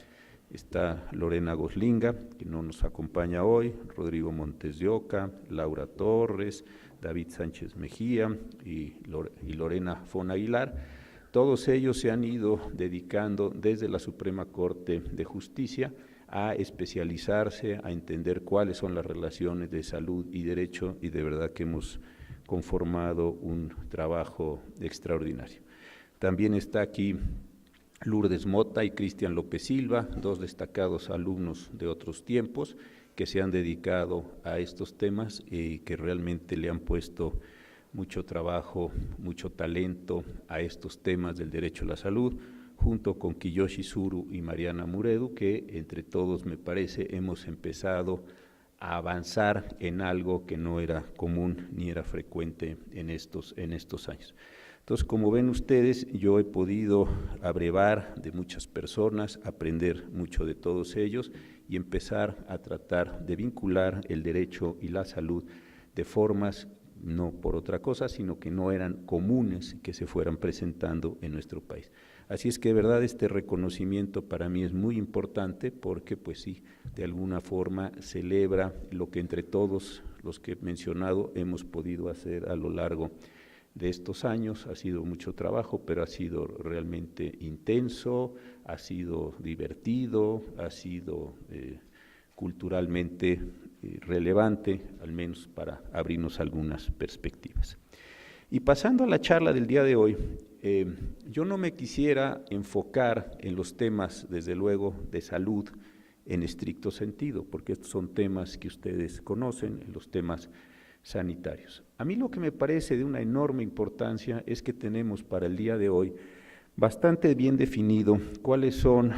Está Lorena Goslinga, que no nos acompaña hoy, Rodrigo Montes de Oca, Laura Torres, David Sánchez Mejía y Lorena Fon Aguilar. Todos ellos se han ido dedicando desde la Suprema Corte de Justicia a especializarse, a entender cuáles son las relaciones de salud y derecho, y de verdad que hemos conformado un trabajo extraordinario. También está aquí Lourdes Mota y Cristian López Silva, dos destacados alumnos de otros tiempos que se han dedicado a estos temas y que realmente le han puesto mucho trabajo, mucho talento a estos temas del derecho a la salud, junto con Kiyoshi Suru y Mariana Muredu, que entre todos, me parece, hemos empezado a avanzar en algo que no era común ni era frecuente en estos años. Entonces, como ven ustedes, yo he podido abrevar de muchas personas, aprender mucho de todos ellos y empezar a tratar de vincular el derecho y la salud de formas, no por otra cosa, sino que no eran comunes que se fueran presentando en nuestro país. Así es que de verdad este reconocimiento para mí es muy importante porque pues sí, de alguna forma celebra lo que entre todos los que he mencionado hemos podido hacer a lo largo de estos años. Ha sido mucho trabajo, pero ha sido realmente intenso, ha sido divertido, ha sido culturalmente relevante, al menos para abrirnos algunas perspectivas. Y pasando a la charla del día de hoy, yo no me quisiera enfocar en los temas, desde luego, de salud en estricto sentido, porque estos son temas que ustedes conocen, los temas sanitarios. A mí lo que me parece de una enorme importancia es que tenemos para el día de hoy bastante bien definido cuáles son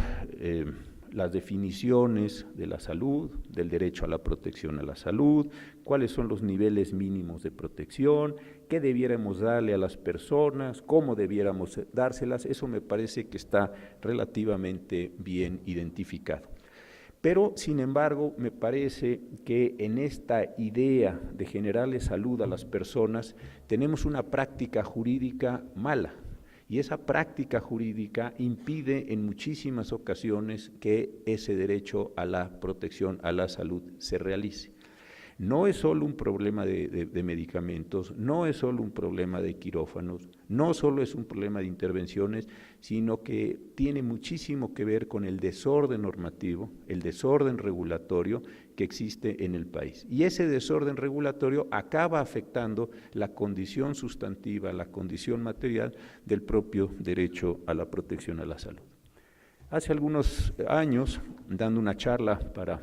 las definiciones de la salud, del derecho a la protección a la salud, cuáles son los niveles mínimos de protección, qué debiéramos darle a las personas, cómo debiéramos dárselas. Eso me parece que está relativamente bien identificado. Pero, sin embargo, me parece que en esta idea de generarle salud a las personas tenemos una práctica jurídica mala. Y esa práctica jurídica impide en muchísimas ocasiones que ese derecho a la protección a la salud se realice. No es solo un problema de medicamentos, no es solo un problema de quirófanos, no solo es un problema de intervenciones, sino que tiene muchísimo que ver con el desorden normativo, el desorden regulatorio que existe en el país. Y ese desorden regulatorio acaba afectando la condición sustantiva, la condición material del propio derecho a la protección a la salud. Hace algunos años, dando una charla para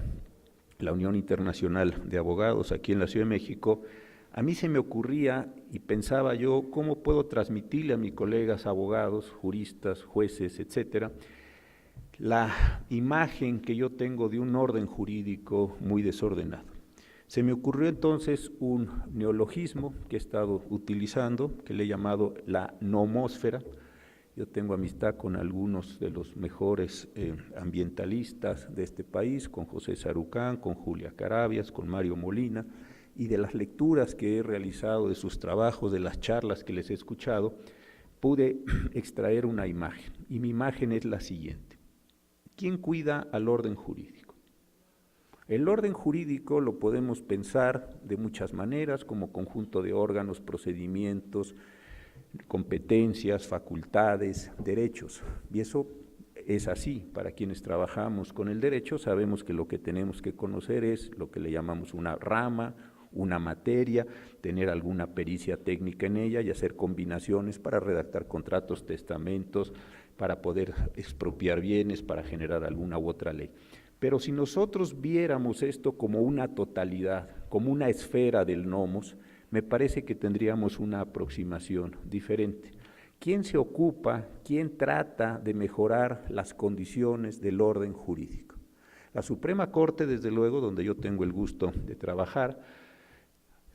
la Unión Internacional de Abogados aquí en la Ciudad de México, a mí se me ocurría y pensaba yo cómo puedo transmitirle a mis colegas abogados, juristas, jueces, etcétera, la imagen que yo tengo de un orden jurídico muy desordenado. Se me ocurrió entonces un neologismo que he estado utilizando, que le he llamado la nomósfera. Yo tengo amistad con algunos de los mejores ambientalistas de este país, con José Sarucán, con Julia Carabias, con Mario Molina, y de las lecturas que he realizado de sus trabajos, de las charlas que les he escuchado, pude extraer una imagen, y mi imagen es la siguiente. ¿Quién cuida al orden jurídico? El orden jurídico lo podemos pensar de muchas maneras, como conjunto de órganos, procedimientos, competencias, facultades, derechos, y eso es así. Para quienes trabajamos con el derecho sabemos que lo que tenemos que conocer es lo que le llamamos una rama, una materia, tener alguna pericia técnica en ella y hacer combinaciones para redactar contratos, testamentos, para poder expropiar bienes, para generar alguna u otra ley. Pero si nosotros viéramos esto como una totalidad, como una esfera del nomos, me parece que tendríamos una aproximación diferente. ¿Quién se ocupa, quién trata de mejorar las condiciones del orden jurídico? La Suprema Corte, desde luego, donde yo tengo el gusto de trabajar,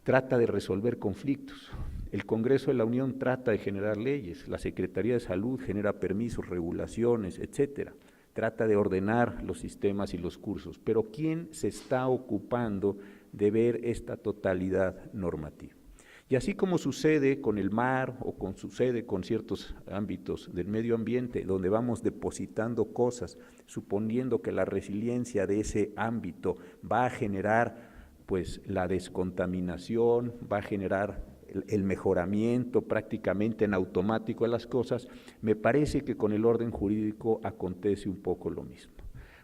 trata de resolver conflictos. El Congreso de la Unión trata de generar leyes, la Secretaría de Salud genera permisos, regulaciones, etcétera. Trata de ordenar los sistemas y los cursos, pero ¿quién se está ocupando de ver esta totalidad normativa? Y así como sucede con el mar o sucede con ciertos ámbitos del medio ambiente, donde vamos depositando cosas, suponiendo que la resiliencia de ese ámbito va a generar pues la descontaminación, va a generar el mejoramiento prácticamente en automático de las cosas, me parece que con el orden jurídico acontece un poco lo mismo.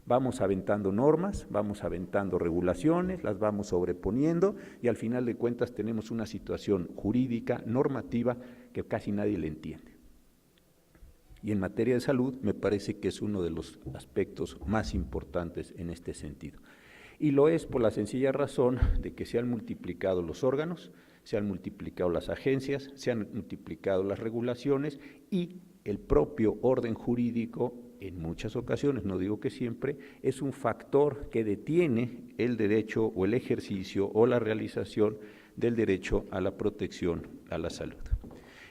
Vamos aventando normas, vamos aventando regulaciones, las vamos sobreponiendo y al final de cuentas tenemos una situación jurídica, normativa, que casi nadie le entiende. Y en materia de salud me parece que es uno de los aspectos más importantes en este sentido. Y lo es por la sencilla razón de que se han multiplicado los órganos, se han multiplicado las agencias, se han multiplicado las regulaciones y el propio orden jurídico, en muchas ocasiones, no digo que siempre, es un factor que detiene el derecho o el ejercicio o la realización del derecho a la protección a la salud.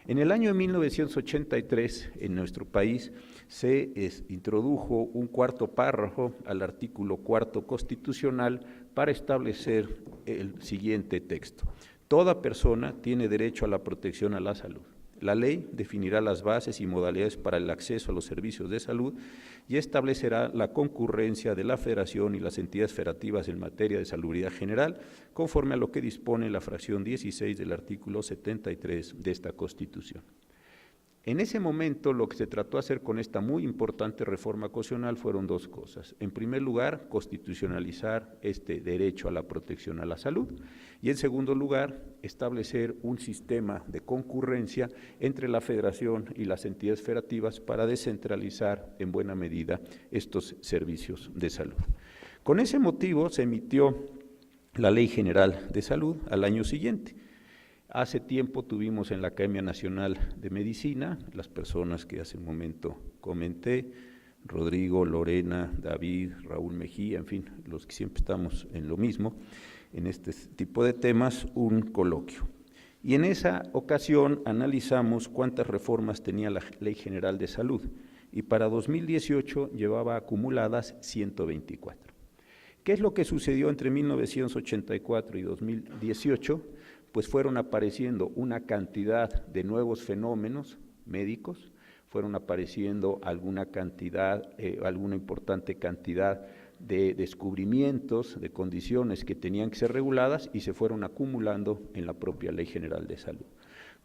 En el año de 1983, en nuestro país, se introdujo un cuarto párrafo al artículo 4 constitucional para establecer el siguiente texto. Toda persona tiene derecho a la protección a la salud. La ley definirá las bases y modalidades para el acceso a los servicios de salud y establecerá la concurrencia de la Federación y las entidades federativas en materia de salubridad general, conforme a lo que dispone la fracción 16 del artículo 73 de esta Constitución. En ese momento, lo que se trató de hacer con esta muy importante reforma constitucional fueron dos cosas. En primer lugar, constitucionalizar este derecho a la protección a la salud y en segundo lugar, establecer un sistema de concurrencia entre la Federación y las entidades federativas para descentralizar en buena medida estos servicios de salud. Con ese motivo se emitió la Ley General de Salud al año siguiente. Hace tiempo tuvimos en la Academia Nacional de Medicina, las personas que hace un momento comenté, Rodrigo, Lorena, David, Raúl Mejía, en fin, los que siempre estamos en lo mismo, en este tipo de temas, un coloquio. Y en esa ocasión analizamos cuántas reformas tenía la Ley General de Salud, y para 2018 llevaba acumuladas 124. ¿Qué es lo que sucedió entre 1984 y 2018? Pues fueron apareciendo una cantidad de nuevos fenómenos médicos, fueron apareciendo alguna importante cantidad de descubrimientos, de condiciones que tenían que ser reguladas y se fueron acumulando en la propia Ley General de Salud.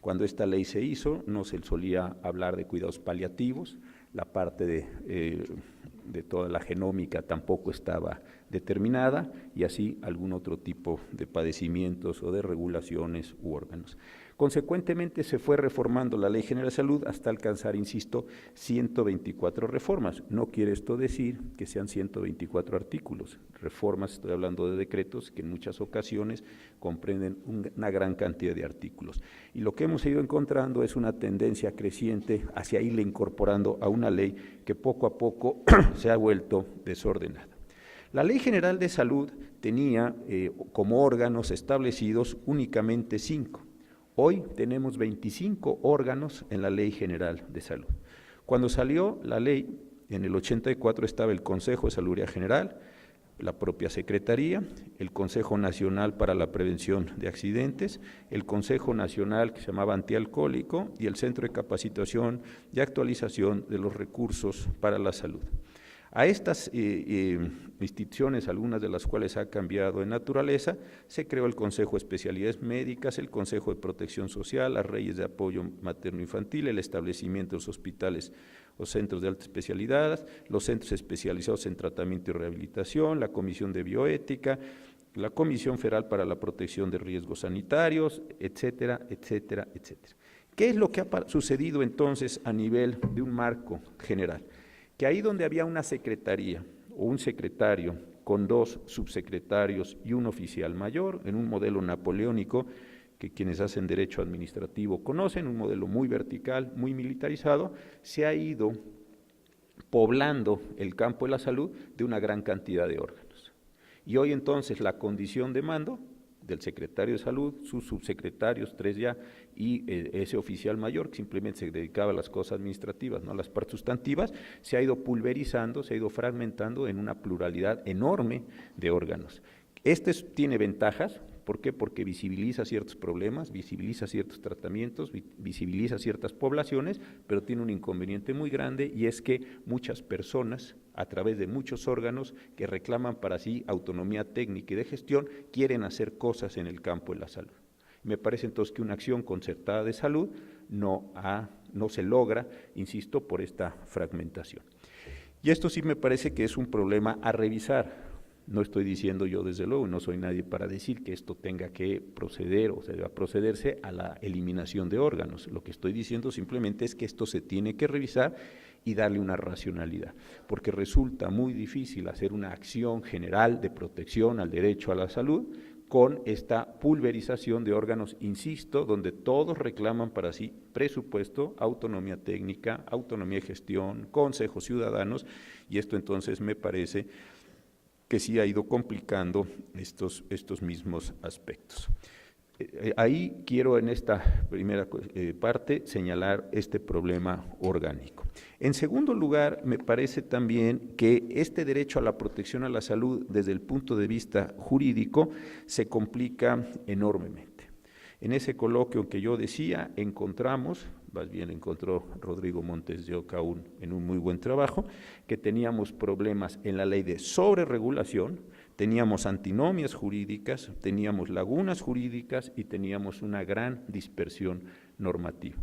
Cuando esta ley se hizo, no se solía hablar de cuidados paliativos, la parte de toda la genómica tampoco estaba determinada y así algún otro tipo de padecimientos o de regulaciones u órganos. Consecuentemente se fue reformando la Ley General de Salud hasta alcanzar, insisto, 124 reformas. No quiere esto decir que sean 124 artículos. Reformas, estoy hablando de decretos que en muchas ocasiones comprenden una gran cantidad de artículos. Y lo que hemos ido encontrando es una tendencia creciente hacia irle incorporando a una ley que poco a poco se ha vuelto desordenada. La Ley General de Salud tenía como órganos establecidos únicamente 5. Hoy tenemos 25 órganos en la Ley General de Salud. Cuando salió la ley, en el 84 estaba el Consejo de Salubridad General, la propia Secretaría, el Consejo Nacional para la Prevención de Accidentes, el Consejo Nacional que se llamaba Antialcohólico y el Centro de Capacitación y Actualización de los Recursos para la Salud. A estas instituciones, algunas de las cuales ha cambiado de naturaleza, se creó el Consejo de Especialidades Médicas, el Consejo de Protección Social, las redes de apoyo materno-infantil, el establecimiento de los hospitales o centros de alta especialidad, los centros especializados en tratamiento y rehabilitación, la Comisión de Bioética, la Comisión Federal para la Protección de Riesgos Sanitarios, etcétera, etcétera, etcétera. ¿Qué es lo que ha sucedido entonces a nivel de un marco general? Que ahí donde había una secretaría o un secretario con 2 subsecretarios y un oficial mayor, en un modelo napoleónico, que quienes hacen derecho administrativo conocen, un modelo muy vertical, muy militarizado, se ha ido poblando el campo de la salud de una gran cantidad de órganos. Y hoy entonces la condición de mando del secretario de salud, sus subsecretarios, 3 ya, y ese oficial mayor que simplemente se dedicaba a las cosas administrativas, no a las partes sustantivas, se ha ido pulverizando, se ha ido fragmentando en una pluralidad enorme de órganos. Tiene ventajas. ¿Por qué? Porque visibiliza ciertos problemas, visibiliza ciertos tratamientos, visibiliza ciertas poblaciones, pero tiene un inconveniente muy grande, y es que muchas personas, a través de muchos órganos que reclaman para sí autonomía técnica y de gestión, quieren hacer cosas en el campo de la salud. Me parece entonces que una acción concertada de salud no se logra, insisto, por esta fragmentación. Y esto sí me parece que es un problema a revisar. No estoy diciendo yo, desde luego, no soy nadie para decir que esto tenga que proceder o se deba procederse a la eliminación de órganos. Lo que estoy diciendo simplemente es que esto se tiene que revisar y darle una racionalidad, porque resulta muy difícil hacer una acción general de protección al derecho a la salud con esta pulverización de órganos, insisto, donde todos reclaman para sí presupuesto, autonomía técnica, autonomía de gestión, consejos ciudadanos, y esto entonces me parece que sí ha ido complicando estos mismos aspectos. Ahí quiero en esta primera parte señalar este problema orgánico. En segundo lugar, me parece también que este derecho a la protección a la salud desde el punto de vista jurídico se complica enormemente. En ese coloquio que yo decía, más bien encontró Rodrigo Montes de Oca en un muy buen trabajo, que teníamos problemas en la ley de sobreregulación, teníamos antinomias jurídicas, teníamos lagunas jurídicas y teníamos una gran dispersión normativa.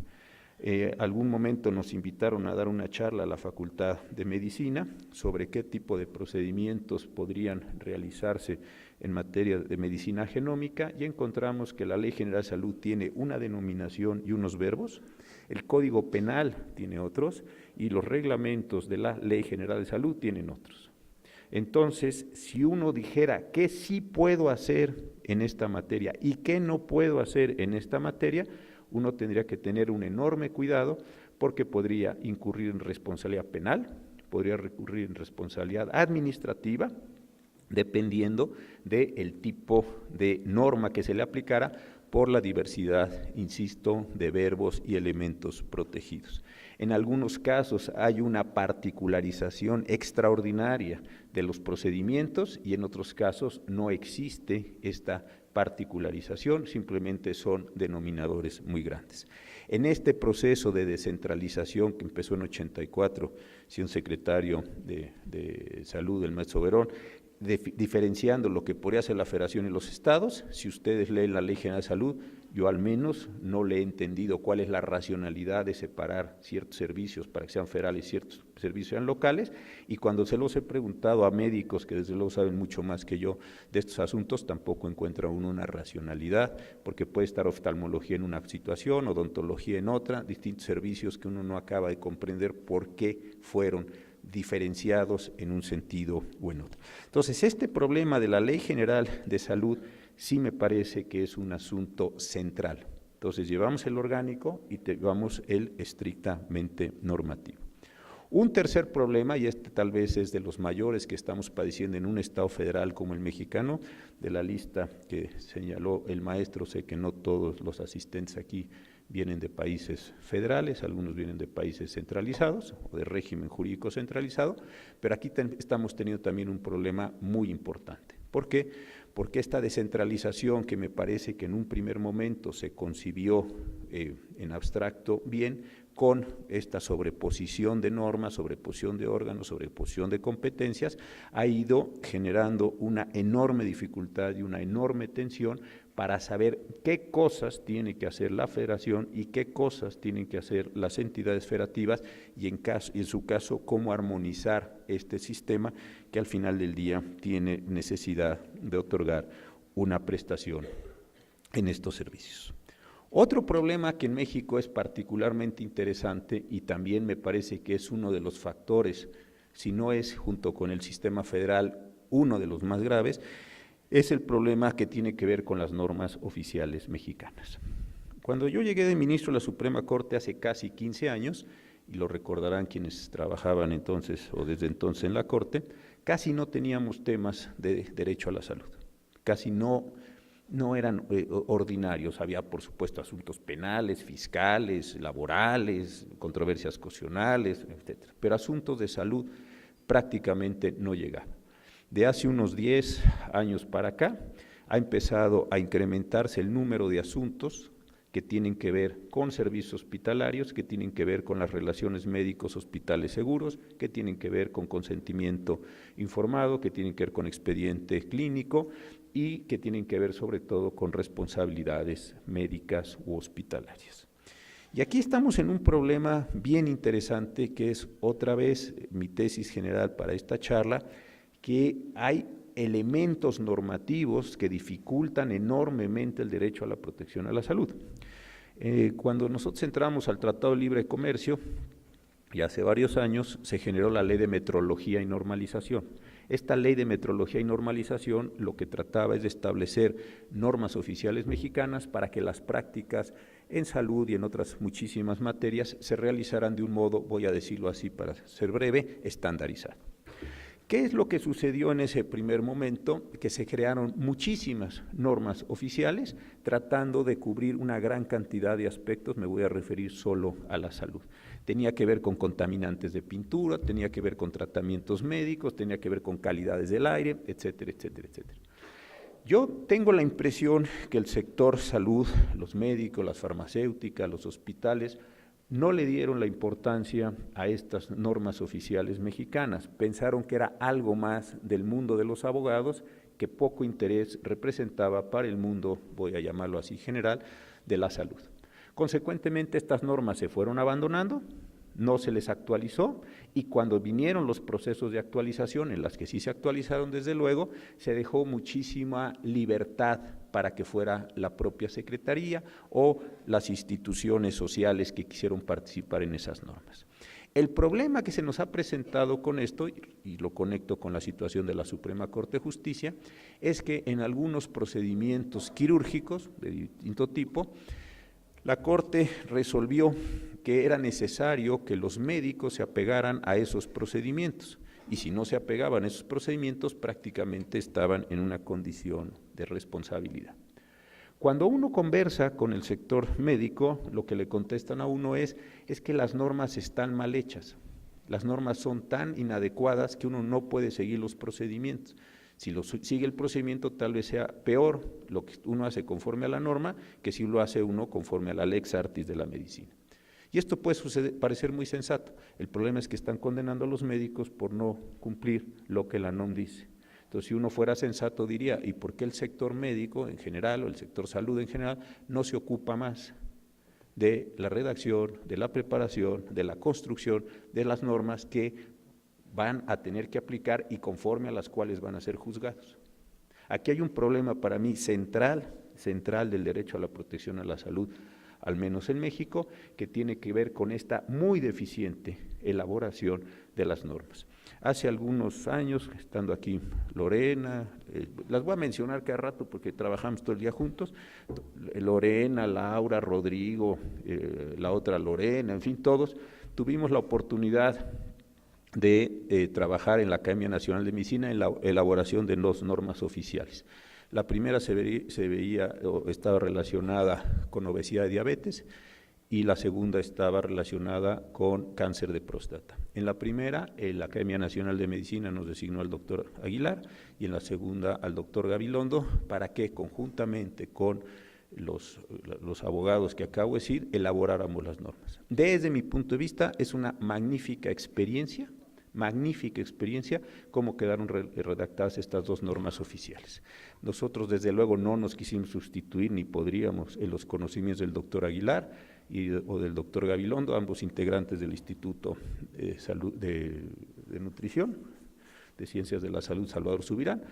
Algún momento nos invitaron a dar una charla a la Facultad de Medicina sobre qué tipo de procedimientos podrían realizarse en materia de medicina genómica, y encontramos que la Ley General de Salud tiene una denominación y unos verbos, el Código Penal tiene otros, y los reglamentos de la Ley General de Salud tienen otros. Entonces, si uno dijera qué sí puedo hacer en esta materia y qué no puedo hacer en esta materia, uno tendría que tener un enorme cuidado, porque podría incurrir en responsabilidad penal, podría recurrir en responsabilidad administrativa, dependiendo del tipo de norma que se le aplicara por la diversidad, insisto, de verbos y elementos protegidos. En algunos casos hay una particularización extraordinaria de los procedimientos y en otros casos no existe esta particularización, simplemente son denominadores muy grandes. En este proceso de descentralización que empezó en 84, si un secretario de Salud, el maestro Verón, diferenciando lo que podría ser la Federación y los estados, si ustedes leen la Ley General de Salud, yo al menos no le he entendido cuál es la racionalidad de separar ciertos servicios para que sean federales y ciertos servicios sean locales, y cuando se los he preguntado a médicos que desde luego saben mucho más que yo de estos asuntos, tampoco encuentra uno una racionalidad, porque puede estar oftalmología en una situación, odontología en otra, distintos servicios que uno no acaba de comprender por qué fueron diferenciados en un sentido o en otro. Entonces, este problema de la Ley General de Salud sí me parece que es un asunto central. Entonces, llevamos el orgánico y llevamos el estrictamente normativo. Un tercer problema, y este tal vez es de los mayores que estamos padeciendo en un Estado federal como el mexicano, de la lista que señaló el maestro, sé que no todos los asistentes aquí vienen de países federales, algunos vienen de países centralizados o de régimen jurídico centralizado, pero aquí estamos teniendo también un problema muy importante. ¿Por qué? Porque esta descentralización, que me parece que en un primer momento se concibió en abstracto bien, con esta sobreposición de normas, sobreposición de órganos, sobreposición de competencias, ha ido generando una enorme dificultad y una enorme tensión para saber qué cosas tiene que hacer la federación y qué cosas tienen que hacer las entidades federativas, y en su caso cómo armonizar este sistema que al final del día tiene necesidad de otorgar una prestación en estos servicios. Otro problema que en México es particularmente interesante y también me parece que es uno de los factores, si no es junto con el sistema federal uno de los más graves, es el problema que tiene que ver con las normas oficiales mexicanas. Cuando yo llegué de ministro a la Suprema Corte hace casi 15 años, y lo recordarán quienes trabajaban entonces o desde entonces en la Corte, casi no teníamos temas de derecho a la salud, casi no eran ordinarios, había por supuesto asuntos penales, fiscales, laborales, controversias constitucionales, etcétera, pero asuntos de salud prácticamente no llegaban. De hace unos 10 años para acá ha empezado a incrementarse el número de asuntos que tienen que ver con servicios hospitalarios, que tienen que ver con las relaciones médicos-hospitales seguros, que tienen que ver con consentimiento informado, que tienen que ver con expediente clínico y que tienen que ver sobre todo con responsabilidades médicas u hospitalarias. Y aquí estamos en un problema bien interesante que es otra vez mi tesis general para esta charla, que hay elementos normativos que dificultan enormemente el derecho a la protección a la salud. Cuando nosotros entramos al Tratado de Libre Comercio, y hace varios años, se generó la Ley de Metrología y Normalización. Esta Ley de Metrología y Normalización lo que trataba es de establecer normas oficiales mexicanas para que las prácticas en salud y en otras muchísimas materias se realizaran de un modo, voy a decirlo así para ser breve, estandarizado. ¿Qué es lo que sucedió en ese primer momento? Que se crearon muchísimas normas oficiales tratando de cubrir una gran cantidad de aspectos, me voy a referir solo a la salud. Tenía que ver con contaminantes de pintura, tenía que ver con tratamientos médicos, tenía que ver con calidades del aire, etcétera, etcétera, etcétera. Yo tengo la impresión que el sector salud, los médicos, las farmacéuticas, los hospitales, no le dieron la importancia a estas normas oficiales mexicanas, pensaron que era algo más del mundo de los abogados que poco interés representaba para el mundo, voy a llamarlo así general, de la salud. Consecuentemente, estas normas se fueron abandonando, no se les actualizó y cuando vinieron los procesos de actualización, en las que sí se actualizaron desde luego, se dejó muchísima libertad para que fuera la propia Secretaría o las instituciones sociales que quisieron participar en esas normas. El problema que se nos ha presentado con esto, y lo conecto con la situación de la Suprema Corte de Justicia, es que en algunos procedimientos quirúrgicos de distinto tipo, la Corte resolvió que era necesario que los médicos se apegaran a esos procedimientos y si no se apegaban a esos procedimientos prácticamente estaban en una condición de responsabilidad. Cuando uno conversa con el sector médico, lo que le contestan a uno es que las normas están mal hechas, las normas son tan inadecuadas que uno no puede seguir los procedimientos. Si sigue el procedimiento, tal vez sea peor lo que uno hace conforme a la norma que si lo hace uno conforme a la lex artis de la medicina. Y esto puede parecer muy sensato. El problema es que están condenando a los médicos por no cumplir lo que la NOM dice. Entonces, si uno fuera sensato, diría, ¿y por qué el sector médico en general o el sector salud en general no se ocupa más de la redacción, de la preparación, de la construcción de las normas que van a tener que aplicar y conforme a las cuales van a ser juzgados? Aquí hay un problema para mí central del derecho a la protección a la salud, al menos en México, que tiene que ver con esta muy deficiente elaboración de las normas. Hace algunos años, estando aquí Lorena, las voy a mencionar cada rato porque trabajamos todo el día juntos, Lorena, Laura, Rodrigo, la otra Lorena, en fin, todos tuvimos la oportunidad de trabajar en la Academia Nacional de Medicina en la elaboración de dos normas oficiales. La primera estaba relacionada con obesidad y diabetes y la segunda estaba relacionada con cáncer de próstata. En la primera, la Academia Nacional de Medicina nos designó al doctor Aguilar y en la segunda al doctor Gabilondo para que conjuntamente con los abogados que acabo de decir elaboráramos las normas. Desde mi punto de vista es una magnífica experiencia cómo quedaron redactadas estas dos normas oficiales. Nosotros desde luego no nos quisimos sustituir ni podríamos en los conocimientos del doctor Aguilar o del doctor Gabilondo, ambos integrantes del Instituto de Nutrición, de Ciencias de la Salud Salvador Subirán,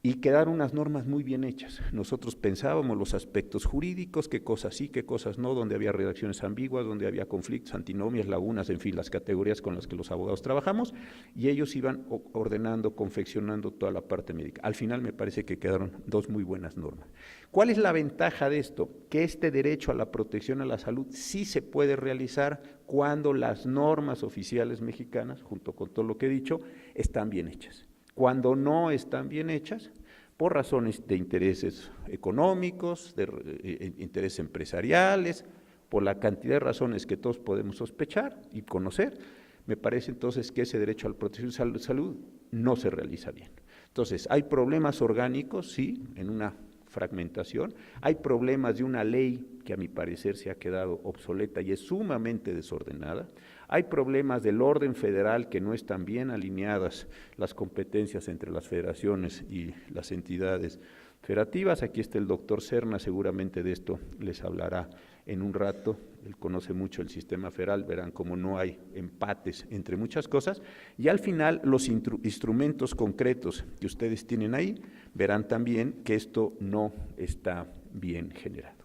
y quedaron unas normas muy bien hechas. Nosotros pensábamos los aspectos jurídicos, qué cosas sí, qué cosas no, donde había redacciones ambiguas, donde había conflictos, antinomias, lagunas, en fin, las categorías con las que los abogados trabajamos, y ellos iban ordenando, confeccionando toda la parte médica. Al final me parece que quedaron dos muy buenas normas. ¿Cuál es la ventaja de esto? Que este derecho a la protección a la salud sí se puede realizar cuando las normas oficiales mexicanas, junto con todo lo que he dicho, están bien hechas. Cuando no están bien hechas, por razones de intereses económicos, de intereses empresariales, por la cantidad de razones que todos podemos sospechar y conocer, me parece entonces que ese derecho a la protección de salud no se realiza bien. Entonces, hay problemas orgánicos, sí, en una fragmentación, hay problemas de una ley que a mi parecer se ha quedado obsoleta y es sumamente desordenada, hay problemas del orden federal que no están bien alineadas las competencias entre las federaciones y las entidades federativas. Aquí está el doctor Serna, seguramente de esto les hablará en un rato, él conoce mucho el sistema federal, verán cómo no hay empates entre muchas cosas, y al final los instrumentos concretos que ustedes tienen ahí, verán también que esto no está bien generado.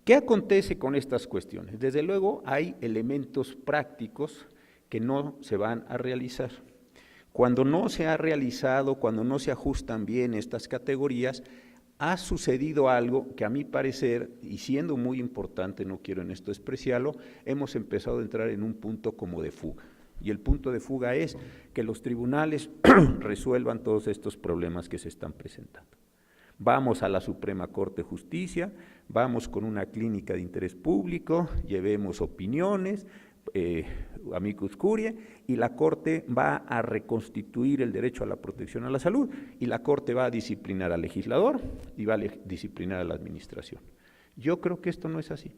¿Qué acontece con estas cuestiones? Desde luego hay elementos prácticos que no se van a realizar. Cuando no se ha realizado, cuando no se ajustan bien estas categorías, ha sucedido algo que a mi parecer, y siendo muy importante, no quiero en esto despreciarlo, hemos empezado a entrar en un punto como de fuga. Y el punto de fuga es que los tribunales resuelvan todos estos problemas que se están presentando. Vamos a la Suprema Corte de Justicia, vamos con una clínica de interés público, llevemos opiniones, amicus curiae, y la Corte va a reconstituir el derecho a la protección a la salud, y la Corte va a disciplinar al legislador y va a disciplinar a la administración. Yo creo que esto no es así.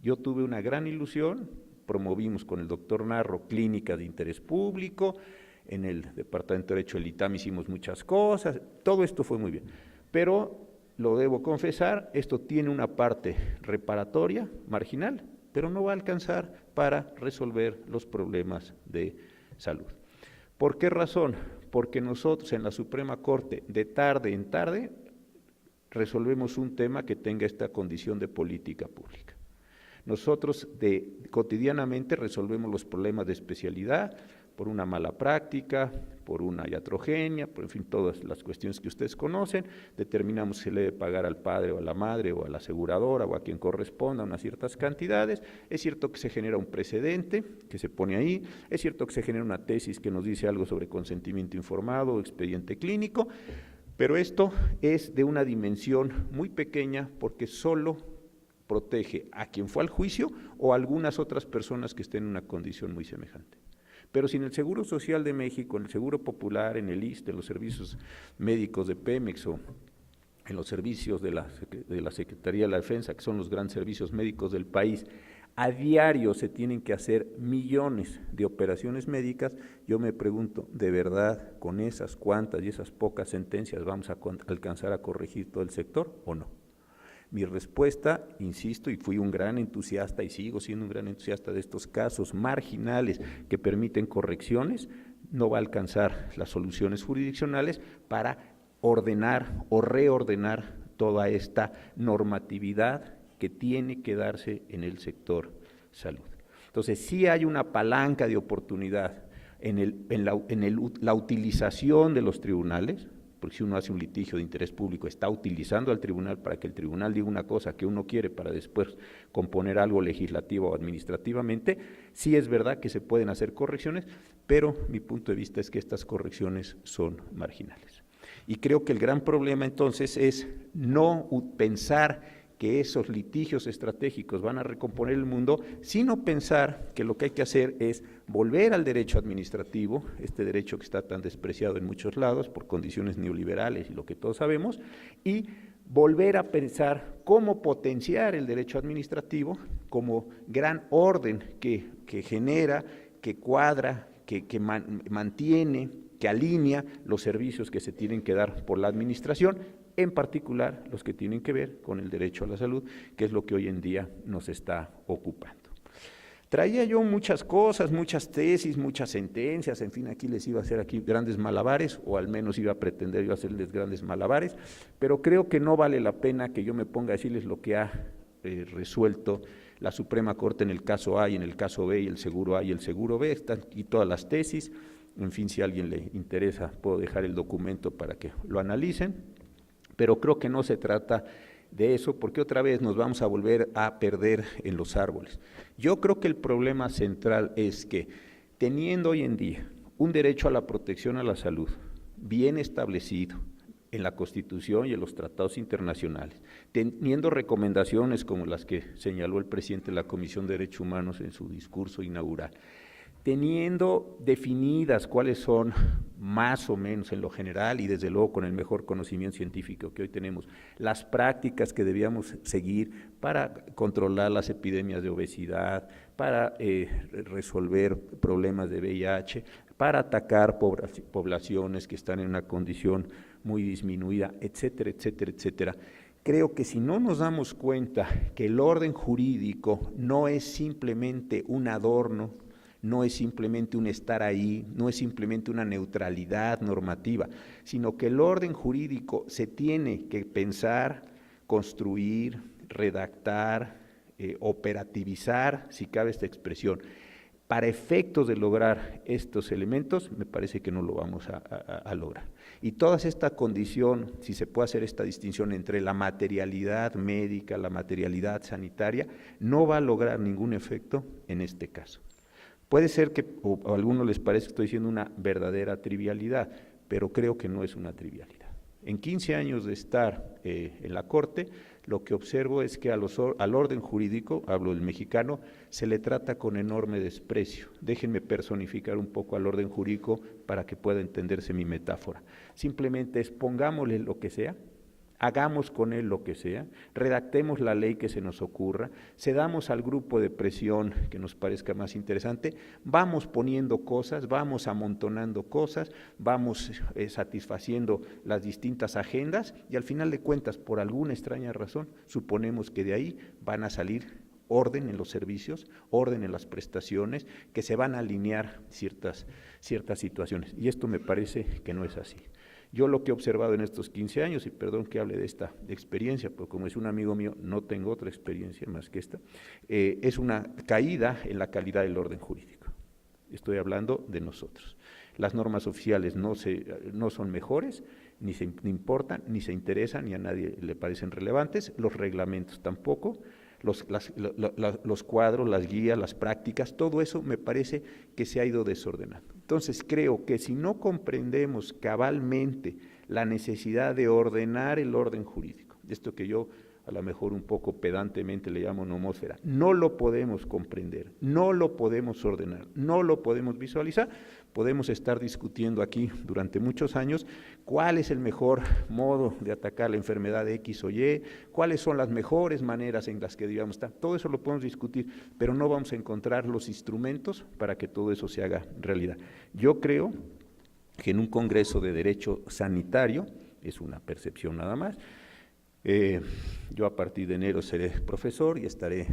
Yo tuve una gran ilusión, promovimos con el doctor Narro clínicas de interés público, en el Departamento de Derecho del ITAM hicimos muchas cosas, todo esto fue muy bien. Pero, lo debo confesar, esto tiene una parte reparatoria, marginal, pero no va a alcanzar para resolver los problemas de salud. ¿Por qué razón? Porque nosotros en la Suprema Corte, de tarde en tarde, resolvemos un tema que tenga esta condición de política pública. Nosotros cotidianamente resolvemos los problemas de especialidad, por una mala práctica, por una iatrogenia, por en fin, todas las cuestiones que ustedes conocen, determinamos si se le debe pagar al padre o a la madre o a la aseguradora o a quien corresponda unas ciertas cantidades. Es cierto que se genera un precedente que se pone ahí, es cierto que se genera una tesis que nos dice algo sobre consentimiento informado o expediente clínico, pero esto es de una dimensión muy pequeña porque solo protege a quien fue al juicio o a algunas otras personas que estén en una condición muy semejante. Pero si en el Seguro Social de México, en el Seguro Popular, en el ISSSTE, en los servicios médicos de Pemex o en los servicios de la Secretaría de la Defensa, que son los grandes servicios médicos del país, a diario se tienen que hacer millones de operaciones médicas, yo me pregunto, ¿de verdad con esas cuantas y esas pocas sentencias vamos a alcanzar a corregir todo el sector o no? Mi respuesta, insisto, y fui un gran entusiasta y sigo siendo un gran entusiasta de estos casos marginales que permiten correcciones, no va a alcanzar las soluciones jurisdiccionales para ordenar o reordenar toda esta normatividad que tiene que darse en el sector salud. Entonces, sí hay una palanca de oportunidad en la utilización de los tribunales, porque si uno hace un litigio de interés público, está utilizando al tribunal para que el tribunal diga una cosa que uno quiere para después componer algo legislativo o administrativamente, sí es verdad que se pueden hacer correcciones, pero mi punto de vista es que estas correcciones son marginales. Y creo que el gran problema entonces es no pensar que esos litigios estratégicos van a recomponer el mundo, sino pensar que lo que hay que hacer es volver al derecho administrativo, este derecho que está tan despreciado en muchos lados por condiciones neoliberales y lo que todos sabemos, y volver a pensar cómo potenciar el derecho administrativo como gran orden que genera, que cuadra, que mantiene, que alinea los servicios que se tienen que dar por la administración, en particular los que tienen que ver con el derecho a la salud, que es lo que hoy en día nos está ocupando. Traía yo muchas cosas, muchas tesis, muchas sentencias, en fin, aquí les iba a hacer aquí grandes malabares, o al menos iba a pretender yo hacerles grandes malabares, pero creo que no vale la pena que yo me ponga a decirles lo que ha resuelto la Suprema Corte en el caso A y en el caso B, y el seguro A y el seguro B, están aquí todas las tesis. En fin, si a alguien le interesa, puedo dejar el documento para que lo analicen, pero creo que no se trata de eso, porque otra vez nos vamos a volver a perder en los árboles. Yo creo que el problema central es que, teniendo hoy en día un derecho a la protección a la salud bien establecido en la Constitución y en los tratados internacionales, teniendo recomendaciones como las que señaló el presidente de la Comisión de Derechos Humanos en su discurso inaugural, teniendo definidas cuáles son más o menos en lo general y desde luego con el mejor conocimiento científico que hoy tenemos, las prácticas que debíamos seguir para controlar las epidemias de obesidad, para resolver problemas de VIH, para atacar poblaciones que están en una condición muy disminuida, etcétera, etcétera, etcétera. Creo que si no nos damos cuenta que el orden jurídico no es simplemente un adorno, no es simplemente un estar ahí, no es simplemente una neutralidad normativa, sino que el orden jurídico se tiene que pensar, construir, redactar, operativizar, si cabe esta expresión. Para efectos de lograr estos elementos, me parece que no lo vamos a lograr. Y toda esta condición, si se puede hacer esta distinción entre la materialidad médica, la materialidad sanitaria, no va a lograr ningún efecto en este caso. Puede ser que a algunos les parezca que estoy diciendo una verdadera trivialidad, pero creo que no es una trivialidad. En 15 años de estar en la Corte, lo que observo es que al orden jurídico, hablo del mexicano, se le trata con enorme desprecio. Déjenme personificar un poco al orden jurídico para que pueda entenderse mi metáfora. Simplemente pongámosle lo que sea, hagamos con él lo que sea, redactemos la ley que se nos ocurra, cedamos al grupo de presión que nos parezca más interesante, vamos poniendo cosas, vamos amontonando cosas, vamos satisfaciendo las distintas agendas y al final de cuentas, por alguna extraña razón, suponemos que de ahí van a salir orden en los servicios, orden en las prestaciones, que se van a alinear ciertas situaciones. Y esto me parece que no es así. Yo lo que he observado en estos 15 años, y perdón que hable de esta experiencia, porque como es un amigo mío, no tengo otra experiencia más que esta, es una caída en la calidad del orden jurídico. Estoy hablando de nosotros. Las normas oficiales no son mejores, ni importan, ni se interesan, ni a nadie le parecen relevantes, los reglamentos tampoco, los cuadros, las guías, las prácticas, todo eso me parece que se ha ido desordenando. Entonces creo que si no comprendemos cabalmente la necesidad de ordenar el orden jurídico, esto que yo a lo mejor un poco pedantemente le llamo nomósfera, no lo podemos comprender, no lo podemos ordenar, no lo podemos visualizar, podemos estar discutiendo aquí durante muchos años cuál es el mejor modo de atacar la enfermedad de X o Y, cuáles son las mejores maneras en las que debamos estar, todo eso lo podemos discutir, pero no vamos a encontrar los instrumentos para que todo eso se haga realidad. Yo creo que en un congreso de derecho sanitario, es una percepción nada más, yo a partir de enero seré profesor y estaré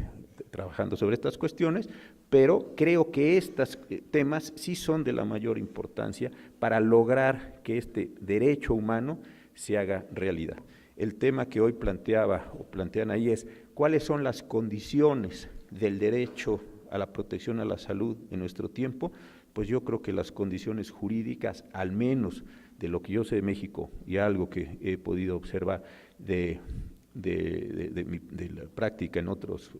trabajando sobre estas cuestiones, pero creo que estos temas sí son de la mayor importancia para lograr que este derecho humano se haga realidad. El tema que hoy plantean ahí es cuáles son las condiciones del derecho a la protección a la salud en nuestro tiempo. Pues yo creo que las condiciones jurídicas, al menos de lo que yo sé de México y algo que he podido observar de la práctica en otros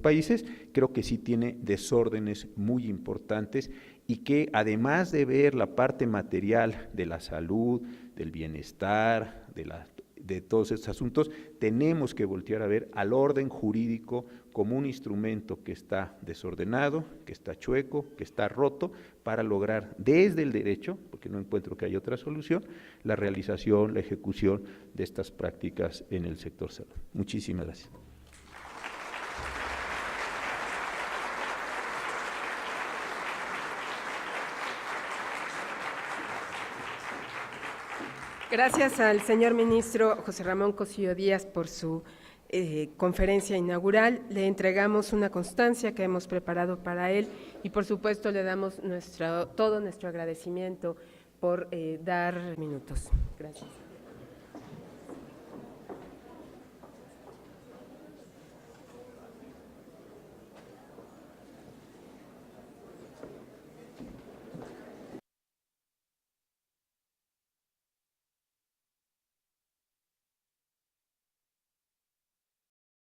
países, creo que sí tiene desórdenes muy importantes y que además de ver la parte material de la salud, del bienestar, de todos estos asuntos, tenemos que voltear a ver al orden jurídico como un instrumento que está desordenado, que está chueco, que está roto, para lograr desde el derecho, porque no encuentro que haya otra solución, la realización, la ejecución de estas prácticas en el sector salud. Muchísimas gracias. Gracias al señor ministro José Ramón Cosío Díaz por su conferencia inaugural. Le entregamos una constancia que hemos preparado para él y, por supuesto, le damos todo nuestro agradecimiento por dar minutos. Gracias.